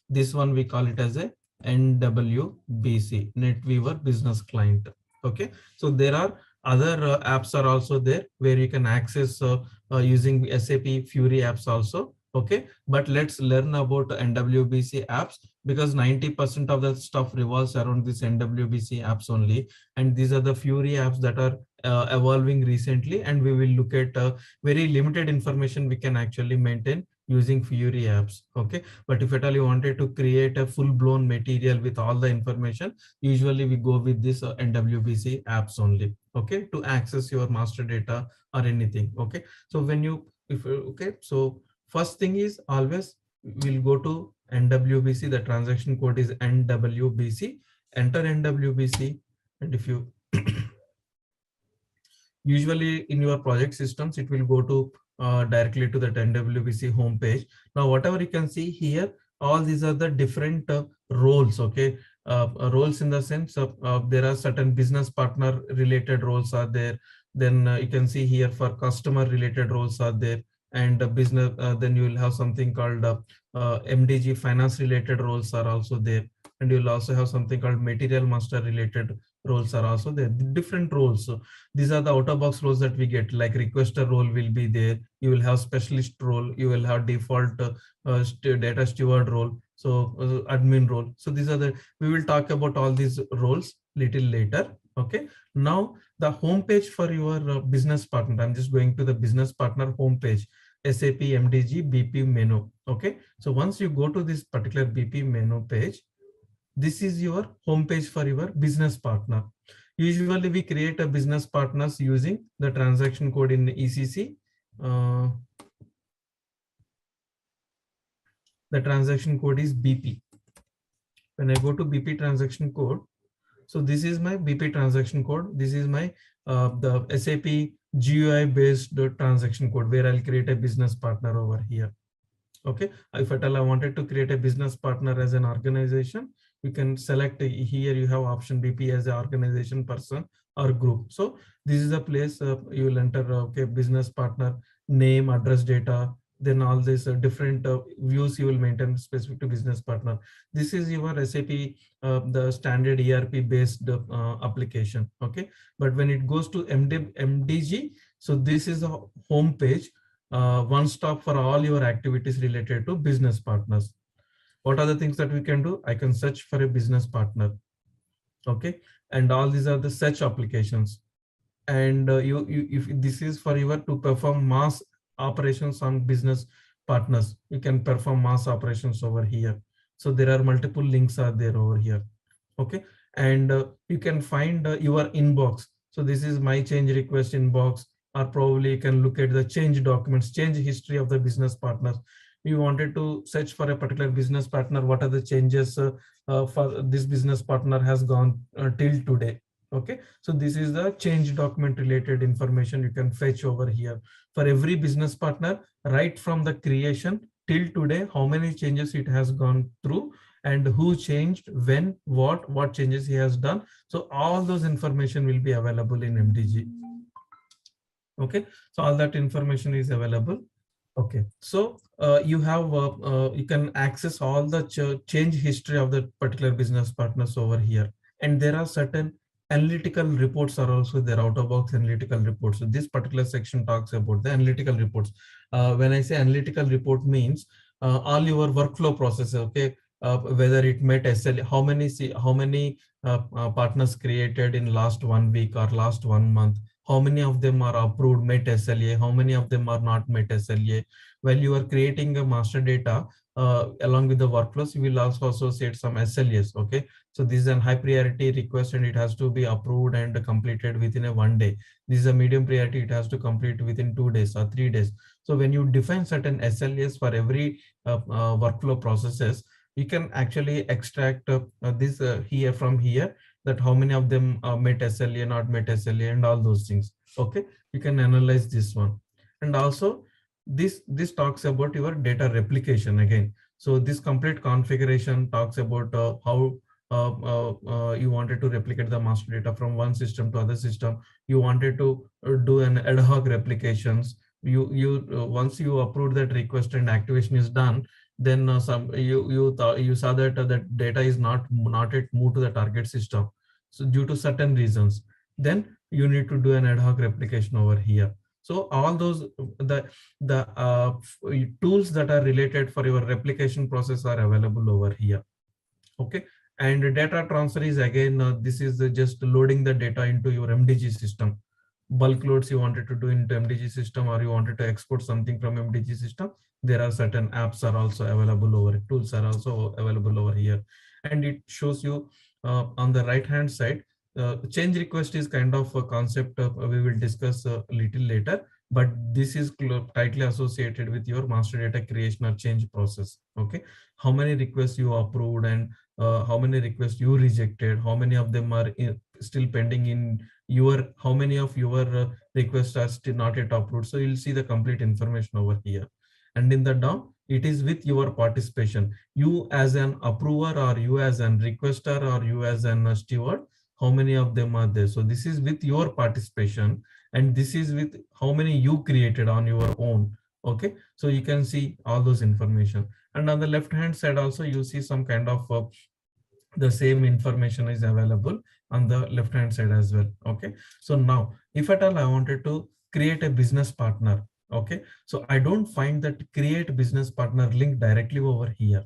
This one we call it as a NWBC, NetWeaver Business Client. Okay, so there are other apps are also there where you can access using SAP Fury apps also. Okay, but let's learn about NWBC apps, because 90% of the stuff revolves around this NWBC apps only, and these are the Fury apps that are evolving recently, and we will look at very limited information we can actually maintain using Fury apps. Okay, but if at all you wanted to create a full-blown material with all the information, usually we go with this NWBC apps only. Okay, to access your master data or anything. Okay, so when you okay, so first thing is always we'll go to NWBC. The transaction code is NWBC. Enter NWBC, and if you usually in your project systems, it will go to directly to that NWBC homepage. Now, whatever you can see here, all these are the different roles. Okay, roles in the sense of there are certain business partner related roles are there. Then you can see here for customer related roles are there, and business. Then you will have something called MDG finance related roles are also there, and you will also have something called material master related roles are also there. Different roles. So these are the out of box roles that we get, like requester role will be there. You will have specialist role. You will have default data steward role. So admin role. So these are the, we will talk about all these roles little later. Okay, now the home page for your business partner, I'm just going to the business partner home page, SAP MDG BP menu. Okay, so once you go to this particular BP menu page, this is your home page for your business partner. Usually we create a business partners using the transaction code in ECC. The transaction code is BP. When I go to BP transaction code, so this is my BP transaction code. This is my the SAP GUI based transaction code where I'll create a business partner over here. Okay, if at all I wanted to create a business partner as an organization, you can select here. You have option BP as an organization, person, or group. So this is a place you will enter okay, business partner name, address, data, then all these different views you will maintain specific to business partner. This is your SAP the standard ERP based application. Okay, but when it goes to MDG, so this is a home page, one stop for all your activities related to business partners. What are the things that we can do? I can search for a business partner. Okay, and all these are the search applications. And if this is for your to perform mass operations on business partners, you can perform mass operations over here. So there are multiple links are there over here. Okay, and you can find your inbox. So this is my change request inbox, or probably you can look at the change documents, change history of the business partners. You wanted to search for a particular business partner, what are the changes for this business partner has gone till today. Okay, so this is the change document related information you can fetch over here for every business partner, right from the creation till today, how many changes it has gone through, and who changed, when, what changes he has done. So all those information will be available in MDG. Okay, so all that information is available. Okay, so you can access all the change history of the particular business partners over here, and there are certain analytical reports are also there, out of box analytical reports. So this particular section talks about the analytical reports. When I say analytical report means all your workflow processes. Okay, whether it met SLA, how many partners created in last 1 week or last 1 month, how many of them are approved, met SLA, how many of them are not met SLA. While you are creating a master data along with the workflows, you will also associate some SLAs. Okay, so this is a high priority request and it has to be approved and completed within a 1 day. This is a medium priority, it has to complete within 2 days or 3 days. So when you define certain SLAs for every workflow processes, you can actually extract this here from here, that how many of them met SLA, not met SLA, and all those things. Okay, you can analyze this one. And also this talks about your data replication again. So this complete configuration talks about how you wanted to replicate the master data from one system to other system. You wanted to do an ad hoc replications. Once you approve that request and activation is done, then you saw that that data is not yet moved to the target system, so due to certain reasons, then you need to do an ad hoc replication over here. So all those the tools that are related for your replication process are available over here. Okay, and data transfer is again this is just loading the data into your MDG system. Bulk loads you wanted to do into MDG system, or you wanted to export something from MDG system, there are certain apps are also available over, tools are also available over here. And it shows you on the right hand side, change request is kind of a concept we will discuss a little later, but this is tightly associated with your master data creation or change process. Okay, how many requests you approved, and how many requests you rejected, how many of them are still pending in your, how many of your requests are still not yet approved. So you'll see the complete information over here. And in the down, it is with your participation, you as an approver, or you as an requester, or you as an steward, how many of them are there. So this is with your participation, and this is with how many you created on your own. Okay, so you can see all those information. And on the left hand side also you see some kind of the same information is available on the left hand side as well. Okay, so now if at all I wanted to create a business partner, okay, so I don't find that create business partner link directly over here,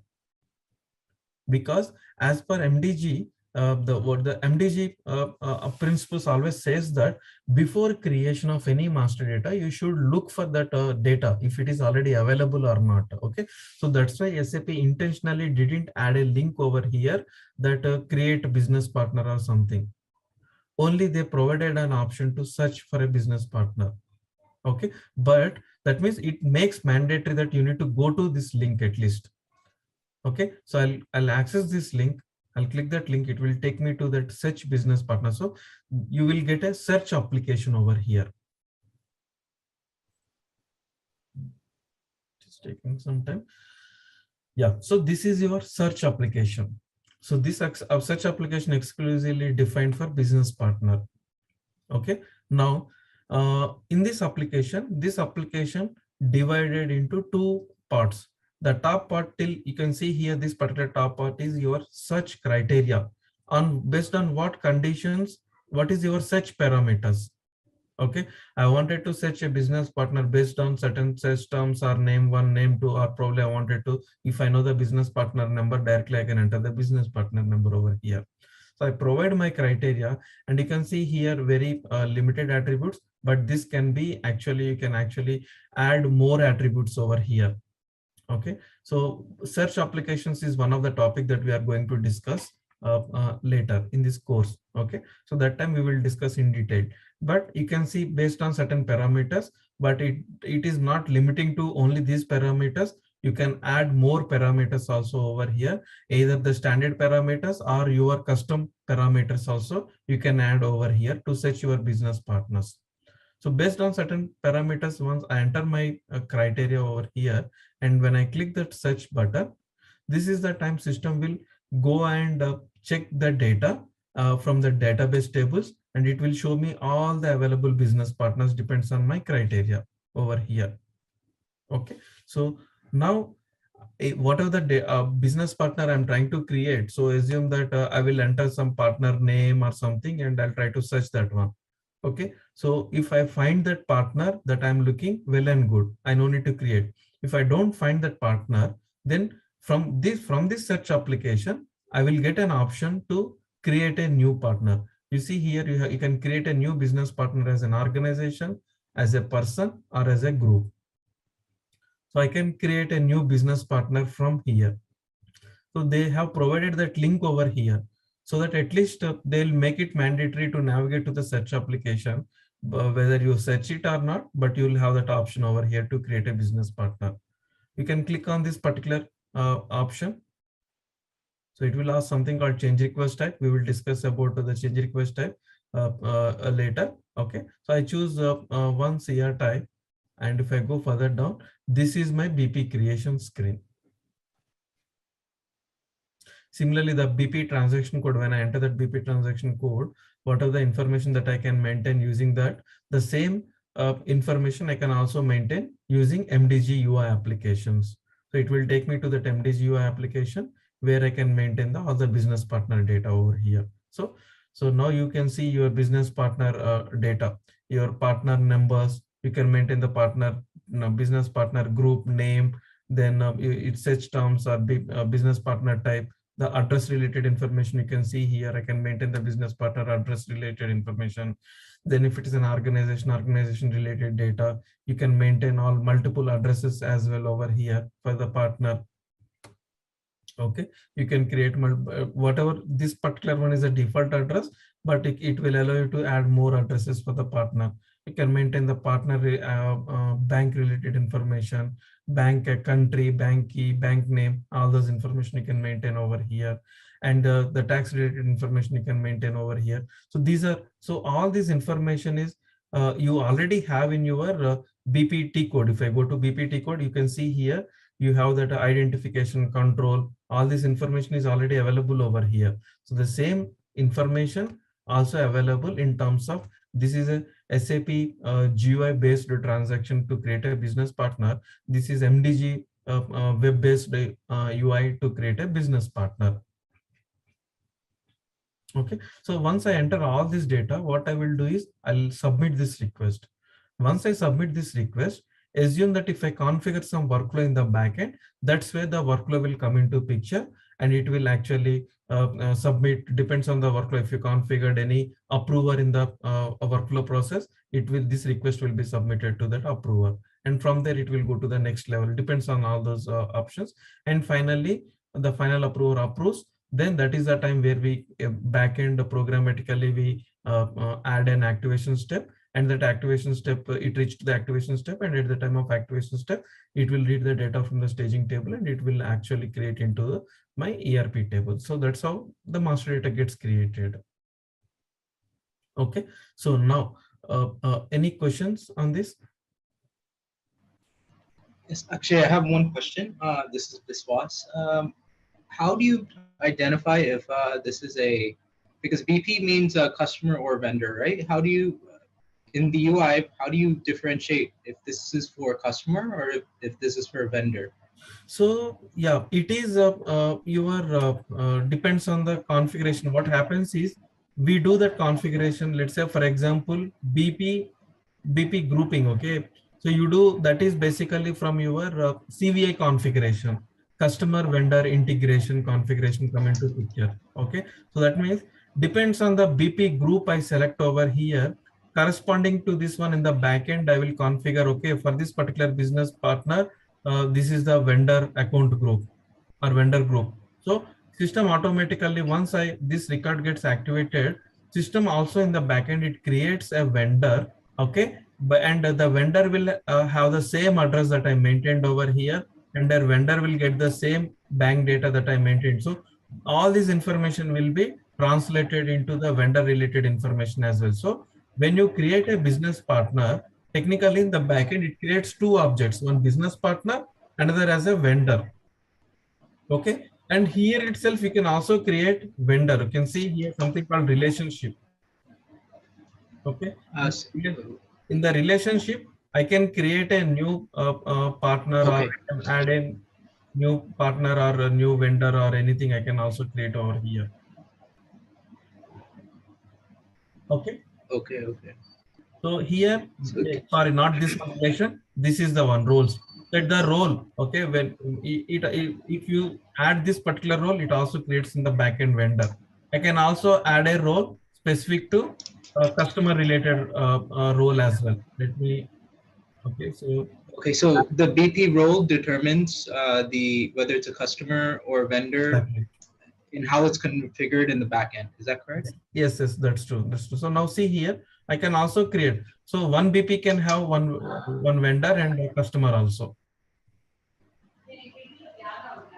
because as per MDG what the MDG principles always says that before creation of any master data, you should look for that data if it is already available or not. Okay, so that's why SAP intentionally didn't add a link over here that create business partner or something. Only they provided an option to search for a business partner. Okay, but that means it makes mandatory that you need to go to this link at least. Okay, so I'll access this link. I'll click that link. It will take me to that search business partner. So you will get a search application over here. Just taking some time. Yeah, so this is your search application. So this search application exclusively defined for business partner. Okay, now in this application divided into two parts. The top part, till you can see here, this particular top part is your search criteria. On based on what conditions, what is your search parameters? Okay, I wanted to search a business partner based on certain search terms or name one, name two, or probably I wanted to, if I know the business partner number directly, I can enter the business partner number over here. So I provide my criteria, and you can see here very limited attributes, but this can be actually, you can actually add more attributes over here. Okay, so search applications is one of the topic that we are going to discuss later in this course. Okay, so that time we will discuss in detail, but you can see based on certain parameters, but it is not limiting to only these parameters. You can add more parameters also over here, either the standard parameters or your custom parameters also you can add over here to search your business partners. So based on certain parameters, once I enter my criteria over here, and when I click that search button, this is the time system will go and check the data from the database tables, and it will show me all the available business partners depends on my criteria over here. Okay, so now whatever the business partner I'm trying to create, so assume that I will enter some partner name or something, and I'll try to search that one. Okay, so if I find that partner that I'm looking, well and good, I no need to create. If I don't find that partner, then from this search application, I will get an option to create a new partner. You see here, you can create a new business partner as an organization, as a person, or as a group. So I can create a new business partner from here. So they have provided that link over here, so that at least they'll make it mandatory to navigate to the search application, whether you search it or not, but you'll have that option over here to create a business partner. You can click on this particular option. So it will ask something called change request type. We will discuss about the change request type later. Okay, so I choose one CR type, and if I go further down, this is my BP creation screen. Similarly, the BP transaction code, when I enter that BP transaction code, what are the information that I can maintain using that? The same information I can also maintain using MDG UI applications. So it will take me to that MDG UI application where I can maintain all the business partner data over here. So now you can see your business partner data, your partner numbers. You can maintain the partner, business partner group name, then its search terms or business partner type. The address related information you can see here. I can maintain the business partner address related information. Then if it is an organization related data, you can maintain all multiple addresses as well over here for the partner. Okay, you can create whatever. This particular one is a default address, but it will allow you to add more addresses for the partner. You can maintain the partner bank related information, bank country, bank key, bank name, all those information you can maintain over here. And the tax related information you can maintain over here. So all this information is you already have in your BPT code. If I go to BPT code, you can see here you have that identification control. All this information is already available over here. So the same information also available in terms of, this is a SAP GUI based transaction to create a business partner. This is MDG web based UI to create a business partner. Okay, so once I enter all this data, what I will do is I'll submit this request. Once I submit this request, assume that if I configure some workflow in the backend, that's where the workflow will come into picture, and it will actually submit, depends on the workflow. If you configured any approver in the workflow process, this request will be submitted to that approver, and from there it will go to the next level, depends on all those options. And finally the final approver approves, then that is the time where we backend programmatically we add an activation step, and that activation step, it reached the activation step, and at the time of activation step it will read the data from the staging table and it will actually create into my ERP table. So that's how the master data gets created. Okay, so now any questions on this? Yes, actually, I have one question. This was how do you identify if this is because BP means a customer or vendor, right? How do you, in the UI, how do you differentiate if this is for a customer or if this is for a vendor? So yeah, it is depends on the configuration. What happens is we do that configuration. Let's say, for example, BP grouping. Okay, so you do that is basically from your CVI configuration, customer vendor integration configuration come into picture. Okay, so that means depends on the BP group I select over here. Corresponding to this one in the backend, I will configure. Okay, for this particular business partner, this is the vendor account group or vendor group. So system automatically, once this record gets activated, system also in the backend it creates a vendor. Okay, and the vendor will have the same address that I maintained over here, and their vendor will get the same bank data that I maintained. So all this information will be translated into the vendor related information as well. So when you create a business partner, technically in the backend it creates two objects, one business partner, another as a vendor. Okay, and here itself you can also create vendor. You can see here something called relationship. Okay, in the relationship I can create a new partner, or I can add a new partner or a new vendor or anything I can also create over here. Okay. So here, sorry, not this one relation. This is the one roles. That the role. Okay, when if you add this particular role, it also creates in the backend vendor. I can also add a role specific to customer related role as well. Let me. Okay, so. Okay, so the BP role determines whether it's a customer or vendor. Exactly. And how it's configured in the backend. Is that correct? Yes, that's true. That's true. So now see here, I can also create. So one BP can have one vendor and a customer also.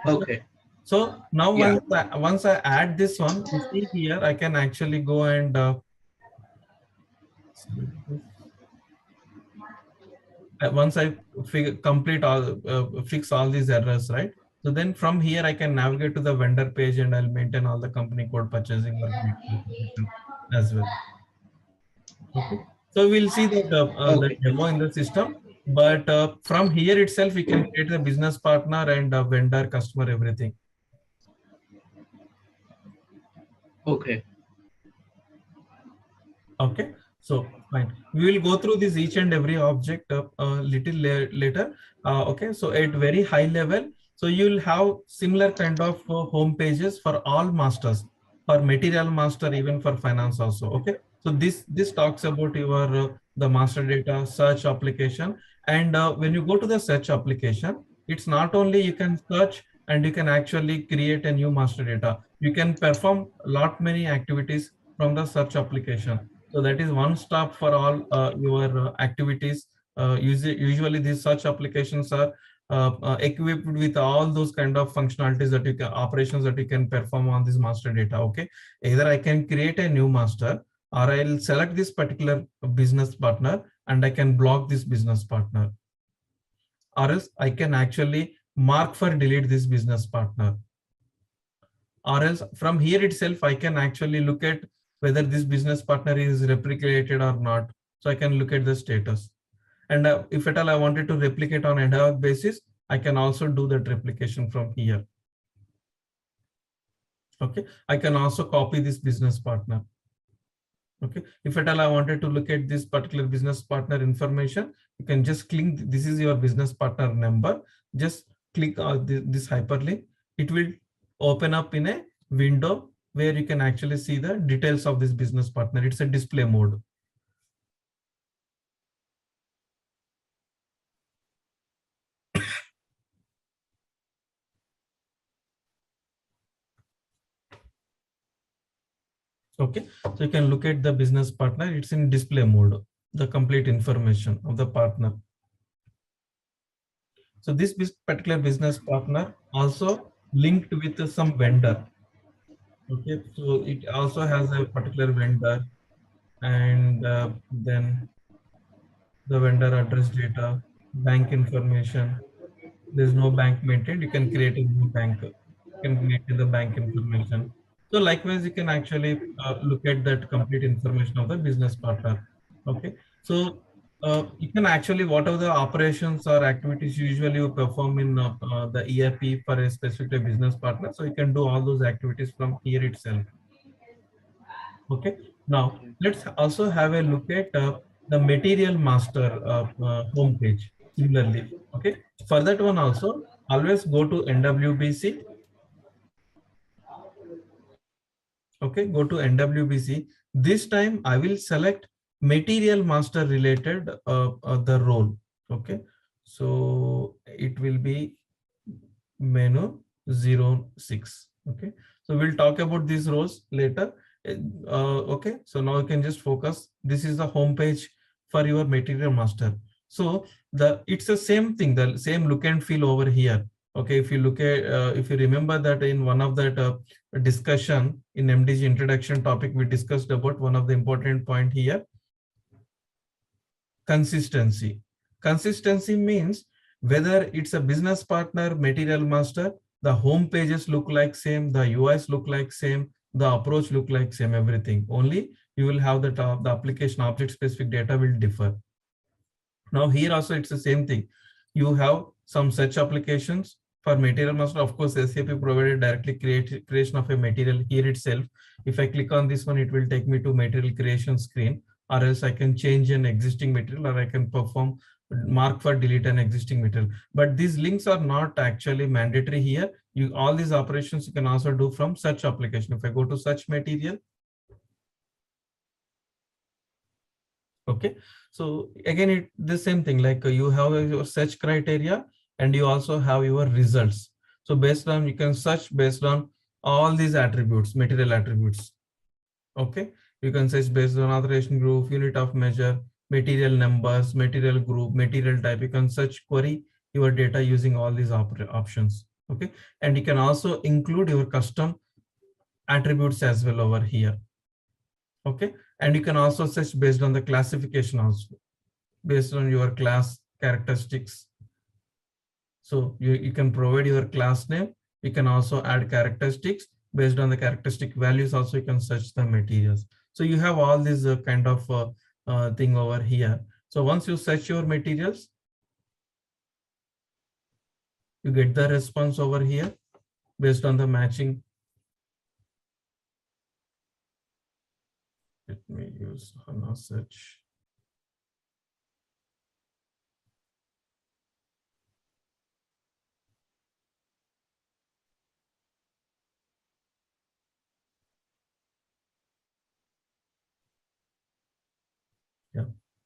Okay. So now once I add this one, you see here, I can actually go and once I complete all fix all these errors, right? So then from here I can navigate to the vendor page and I'll maintain all the company code purchasing or as well. Okay, so we'll see that the demo in the system, but from here itself we can create a business partner and a vendor, customer, everything. Okay. Okay, so fine. We will go through this each and every object a little later. Okay, so at very high level, so you'll have similar kind of home pages for all masters, for material master, even for finance also. Okay, so this talks about your the master data search application, and when you go to the search application, it's not only you can search and you can actually create a new master data. You can perform lot many activities from the search application. So that is one stop for all your activities. Usually these search applications are equipped with all those kind of functionalities that you can, operations that you can perform on this master data. Okay, either I can create a new master, or I'll select this particular business partner and I can block this business partner, or else I can actually mark for delete this business partner, or else from here itself I can actually look at whether this business partner is replicated or not. So I can look at the status, and if at all I wanted to replicate on ad hoc basis, I can also do that replication from here. Okay, I can also copy this business partner. Okay, if at all I wanted to look at this particular business partner information, you can just click, this is your business partner number, just click this hyperlink. It will open up in a window where you can actually see the details of this business partner. It's a display mode. Okay, so you can look at the business partner. It's in display mode, the complete information of the partner. So this particular business partner also linked with some vendor. Okay, so it also has a particular vendor, and then the vendor address data, bank information. There's no bank maintained. You can create a new bank. You can maintain the bank information. So likewise, you can actually look at that complete information of the business partner. Okay, so you can actually, whatever the operations or activities usually you perform in the ERP for a specific business partner, so you can do all those activities from here itself. Okay, now let's also have a look at the material master homepage similarly. Okay, for that one also, always go to NWBC. Okay, go to NWBC. This time I will select material master related the role. Okay, so it will be menu 06. Okay, so we'll talk about these rows later. Okay, so now you can just focus. This is the home page for your material master. So it's the same thing, the same look and feel over here. Okay, if you look at if you remember that in one of that discussion in MDG introduction topic, we discussed about one of the important point here, consistency. Consistency means whether it's a business partner, material master, the home pages look like same, the UIs look like same, the approach look like same, everything. Only you will have the application object specific data will differ. Now here also it's the same thing. You have some such applications for material master. Of course, SAP provided directly creation of a material here itself. If I click on this one, it will take me to material creation screen, or else I can change an existing material, or I can perform mark for delete an existing material. But these links are not actually mandatory here. All these operations you can also do from such application. If I go to such material, okay, so again the same thing, like you have your search criteria and you also have your results. So based on, you can search based on all these attributes, material attributes. Okay, you can search based on authorization group, unit of measure, material numbers, material group, material type. You can search, query your data using all these options. Okay, and you can also include your custom attributes as well over here. Okay, and you can also search based on the classification also, based on your class characteristics. So you can provide your class name. You can also add characteristics. Based on the characteristic values also you can search the materials. So you have all these kind of thing over here. So once you search your materials, you get the response over here based on the matching. Let me use HANA search. Yeah,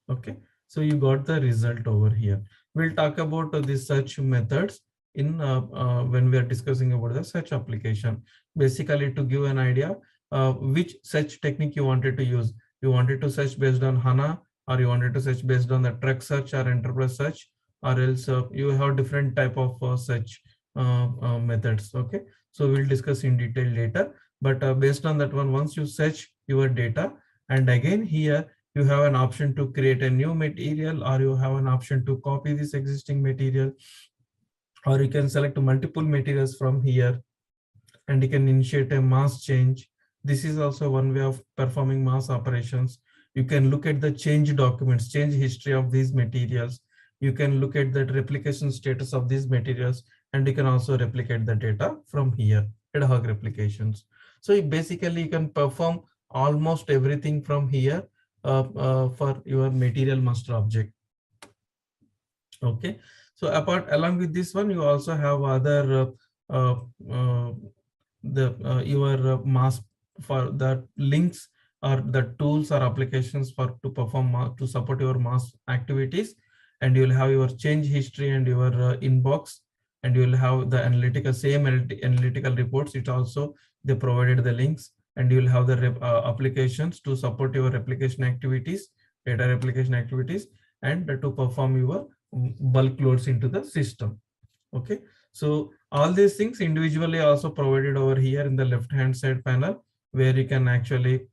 okay, so you got the result over here. We'll talk about the search methods in when we are discussing about the search application. Basically, to give an idea which search technique you wanted to use. You wanted to search based on HANA, or you wanted to search based on the truck search or enterprise search, or else you have different type of search methods. Okay, so we'll discuss in detail later, but based on that one, once you search your data, and again here you have an option to create a new material, or you have an option to copy this existing material, or you can select multiple materials from here, and you can initiate a mass change. This is also one way of performing mass operations. You can look at the change documents, change history of these materials. You can look at the replication status of these materials, and you can also replicate the data from here, ad hoc replications. So basically you can perform almost everything from here for your material master object. Okay, so along with this one, you also have other the your mass for the links or the tools or applications for to perform to support your mass activities, and you will have your change history and your inbox, and you will have the analytical same analytical reports. It also they provided the links, and you will have the applications to support your replication activities, data replication activities, and to perform your bulk loads into the system. Okay, so all these things individually also provided over here in the left hand side panel, where you can actually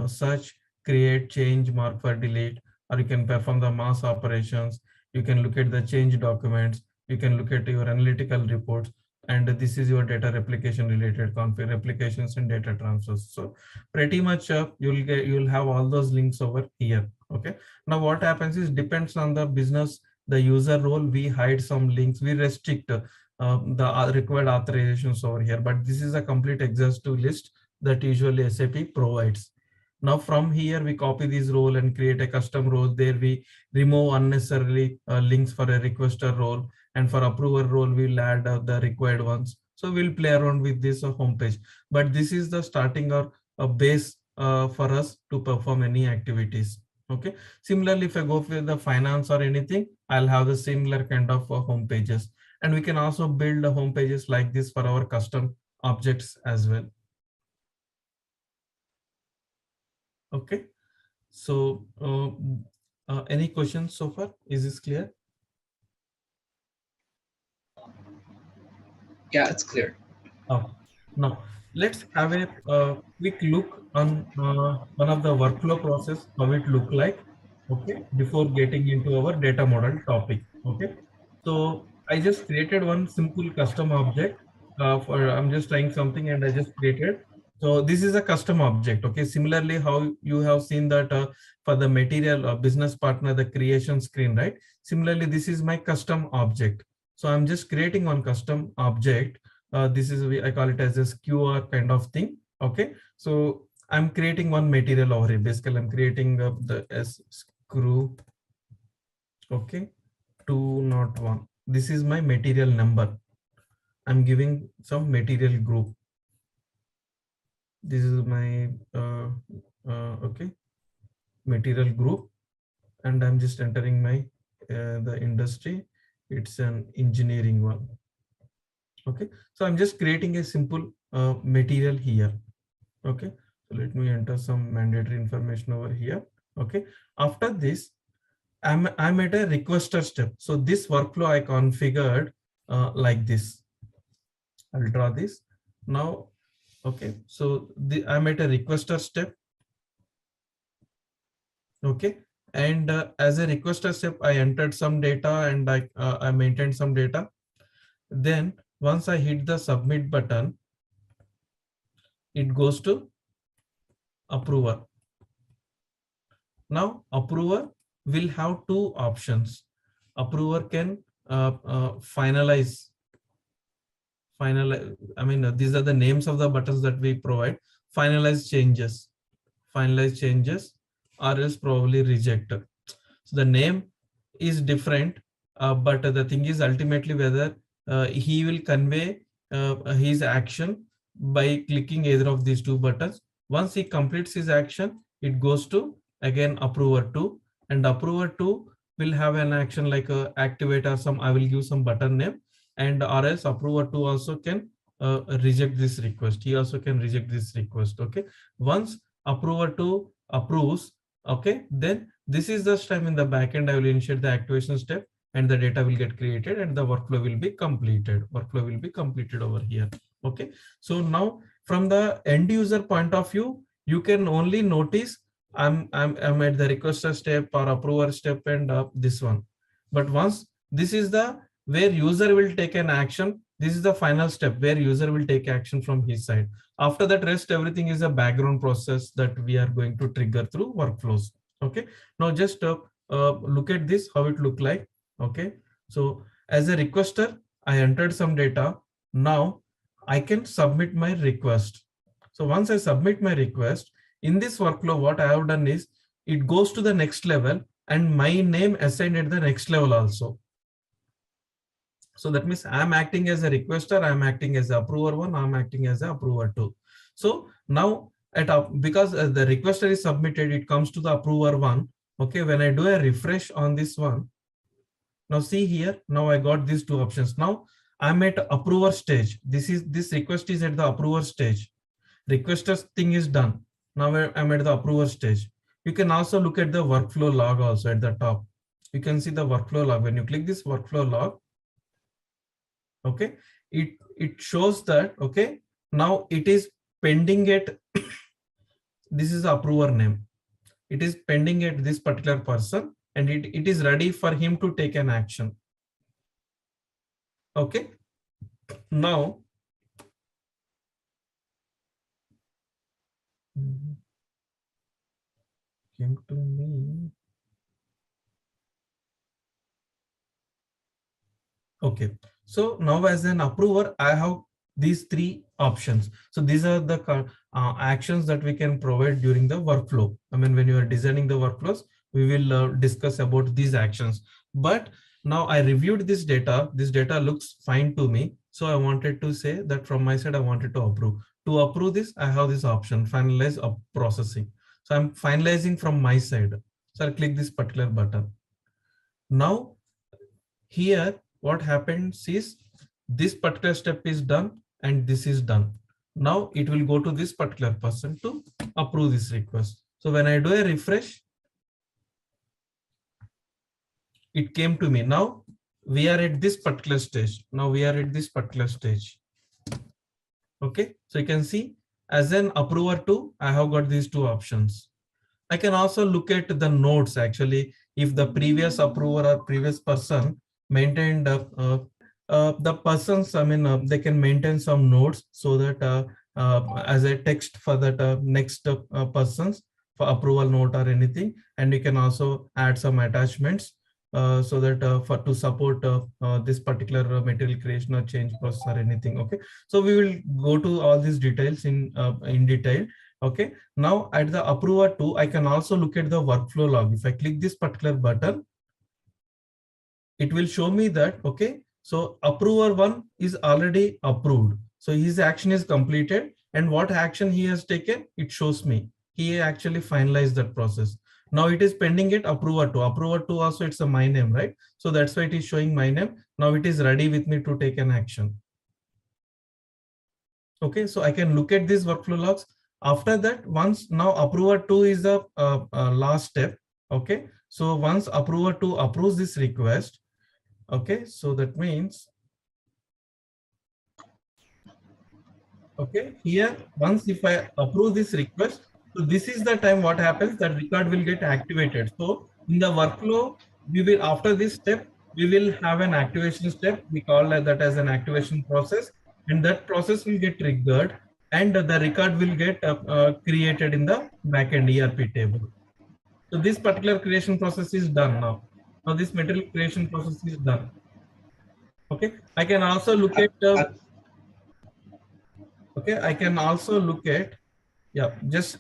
search, create, change, mark for delete, or you can perform the mass operations. You can look at the change documents, you can look at your analytical reports, and this is your data replication related config replications and data transfers. So pretty much you'll have all those links over here. Okay, now what happens is depends on the business, the user role, we hide some links, we restrict the required authorizations over here, but this is a complete exhaustive list that usually SAP provides. Now from here we copy this role and create a custom role. There we remove unnecessarily links for a requester role, and for approver role we'll add the required ones. So we'll play around with this homepage, but this is the starting or a base for us to perform any activities. Okay, similarly if I go with the finance or anything, I'll have the similar kind of home pages, and we can also build home pages like this for our custom objects as well. Okay, so any questions so far? Is this clear? Yeah, it's clear. Oh, now let's have a quick look on one of the workflow process, how it look like. Okay, before getting into our data model topic. Okay, so I just created one simple custom object for I'm just trying something and I just created. So this is a custom object. Okay, similarly how you have seen that for the material business partner, the creation screen, right? Similarly, this is my custom object. So I'm just creating one custom object. This is, I call it as a QR kind of thing. Okay, so I'm creating one material over here. Basically, I'm creating the S screw. Okay, 201. This is my material number. I'm giving some material group. This is my okay, material group, and I'm just entering my the industry. It's an engineering one. Okay, so I'm just creating a simple material here. Okay, so let me enter some mandatory information over here. Okay, after this I'm at a requester step. So this workflow I configured like this. I'll draw this now. Okay, so I'm at a requester step. Okay, and as a requester step I entered some data, and I maintained some data. Then once I hit the submit button, it goes to approver. Now approver will have two options. Approver can finalize. I mean, these are the names of the buttons that we provide. Finalize changes, or else probably reject. So the name is different, but the thing is ultimately whether he will convey his action by clicking either of these two buttons. Once he completes his action, it goes to again approver 2, and approver 2 will have an action like activate or some, I will give some button name, and or else approver 2 also can reject this request. He also can reject this request. Okay, once approver 2 approves, okay, then this is the time in the backend I will initiate the activation step, and the data will get created and the workflow will be completed. Workflow will be completed over here. Okay, so now from the end user point of view, you can only notice I'm at the requester step or approver step and this one. But once this is the where user will take an action, this is the final step where user will take action from his side. After that, rest everything is a background process that we are going to trigger through workflows. Okay, now just look at this, how it look like. Okay, so as a requester, I entered some data. Now I can submit my request. So once I submit my request, in this workflow, what I have done is it goes to the next level and my name assigned at the next level also. So that means I'm acting as a requester, I'm acting as a approver 1, I'm acting as a approver 2. So now because the requester is submitted, it comes to the approver 1. Okay, when I do a refresh on this one, now see here, now I got these two options. Now I'm at approver stage. This request is at the approver stage. Requester's thing is done. Now I'm at the approver stage. You can also look at the workflow log also at the top. You can see the workflow log. When you click this workflow log, okay, it shows that, okay, now it is pending at this is the approver name. It is pending at this particular person, and it is ready for him to take an action. Okay, now came to me. Okay, so now as an approver, I have these three options. So these are the actions that we can provide during the workflow. I mean, when you are designing the workflows, we will discuss about these actions. But now I reviewed this data. This data looks fine to me. So I wanted to say that from my side, I wanted to approve. To approve this, I have this option, finalize processing. So I'm finalizing from my side. So I'll click this particular button. Now here, what happens is this particular step is done and this is done. Now it will go to this particular person to approve this request. So when I do a refresh, it came to me. Now we are at this particular stage. Now we are at this particular stage. Okay, so you can see as an approver 2, I have got these two options. I can also look at the notes actually. If the previous approver or previous person maintained the persons, I mean, they can maintain some notes so that as a text for that next persons for approval note or anything, and you can also add some attachments so that to support this particular material creation or change process or anything. Okay, so we will go to all these details in detail. Okay, now at the approver 2, I can also look at the workflow log. If I click this particular button, it will show me that, okay, so approver 1 is already approved. So his action is completed, and what action he has taken, it shows me. He actually finalized that process. Now it is pending at approver 2. Approver 2 also, it's a my name, right? So that's why it is showing my name. Now it is ready with me to take an action. Okay, so I can look at these workflow logs. After that, once now approver 2 is the last step. Okay, so once approver 2 approves this request, okay, so that means, okay, here once if I approve this request, so this is the time what happens, that record will get activated. So in the workflow, we will, after this step, we will have an activation step. We call that as an activation process, and that process will get triggered, and the record will get created in the backend ERP table. So this particular creation process is done now. Now this material creation process is done. Okay, I can also look at okay, I can also look at, yeah, just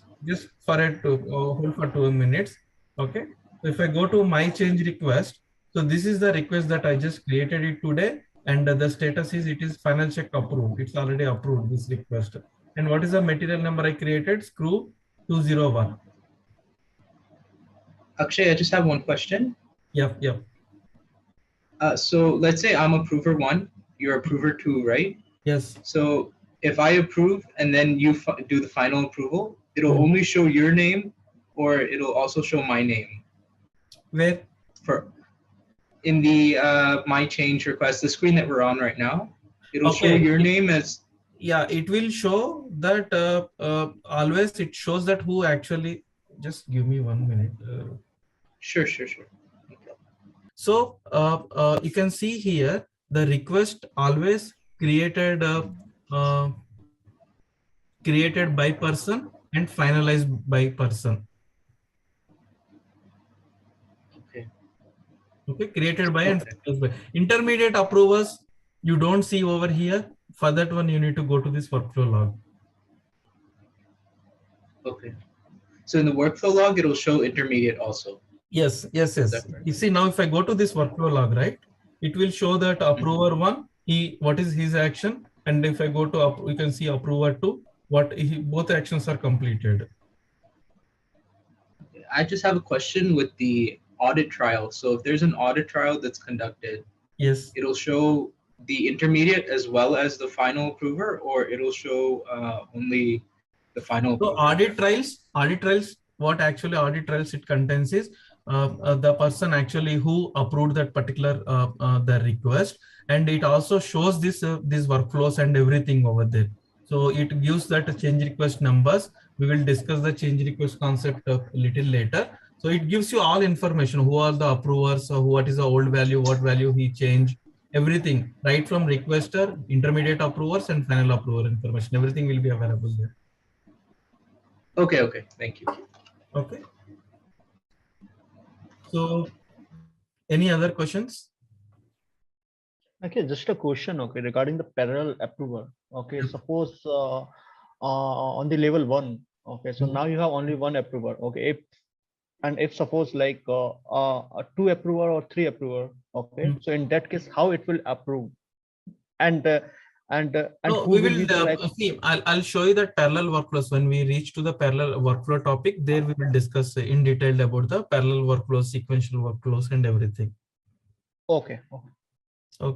for it to hold for 2 minutes. Okay, so if I go to my change request, so this is the request that I just created it today, and the status is it is final check approved. It's already approved, this request. And what is the material number I created? Screw 201. Akshay, I just have one question. Yep. So let's say I'm approver 1, you're approver 2, right? Yes. So if I approve and then you do the final approval, it'll only show your name, or it'll also show my name? Where? In the my change request, the screen that we're on right now, it'll show your name as. Yeah, it will show that always it shows that who actually, just give me 1 minute. Sure. Okay. So you can see here the request always created created by person and finalized by person. Okay, created by and finalized by. Intermediate approvers you don't see over here. For that one, you need to go to this workflow log. Okay. So in the workflow log, it'll show intermediate also. Yes. You see, now if I go to this workflow log, right? it will show that approver 1, what is his action, and if I go to you can see approver 2, both actions are completed. I just have a question with the audit trial. So if there's an audit trial that's conducted, Yes. it'll show the intermediate as well as the final approver, or it'll show only the final So approver? audit trials, what actually audit trials it contains is the person actually who approved that particular the request, and it also shows these workflows and everything over there. So it gives that change request numbers. We will discuss the change request concept a little later. So it gives you all information, who are the approvers, what is the old value, what value he changed, everything, right from requester, intermediate approvers, and final approver information. Everything will be available there. Okay, thank you. Okay. So, any other questions? Okay, just a question, okay, regarding the parallel approval. Okay, suppose on the level 1, okay, so now you have only one approver. Okay, if suppose like 2 approver or 3 approver, okay, so in that case, how it will approve, and No, who we will be will the like? see. I'll show you the parallel workflows when we reach to the parallel workflow topic. There we will discuss in detail about the parallel workflows, sequential workflows, and everything. Okay.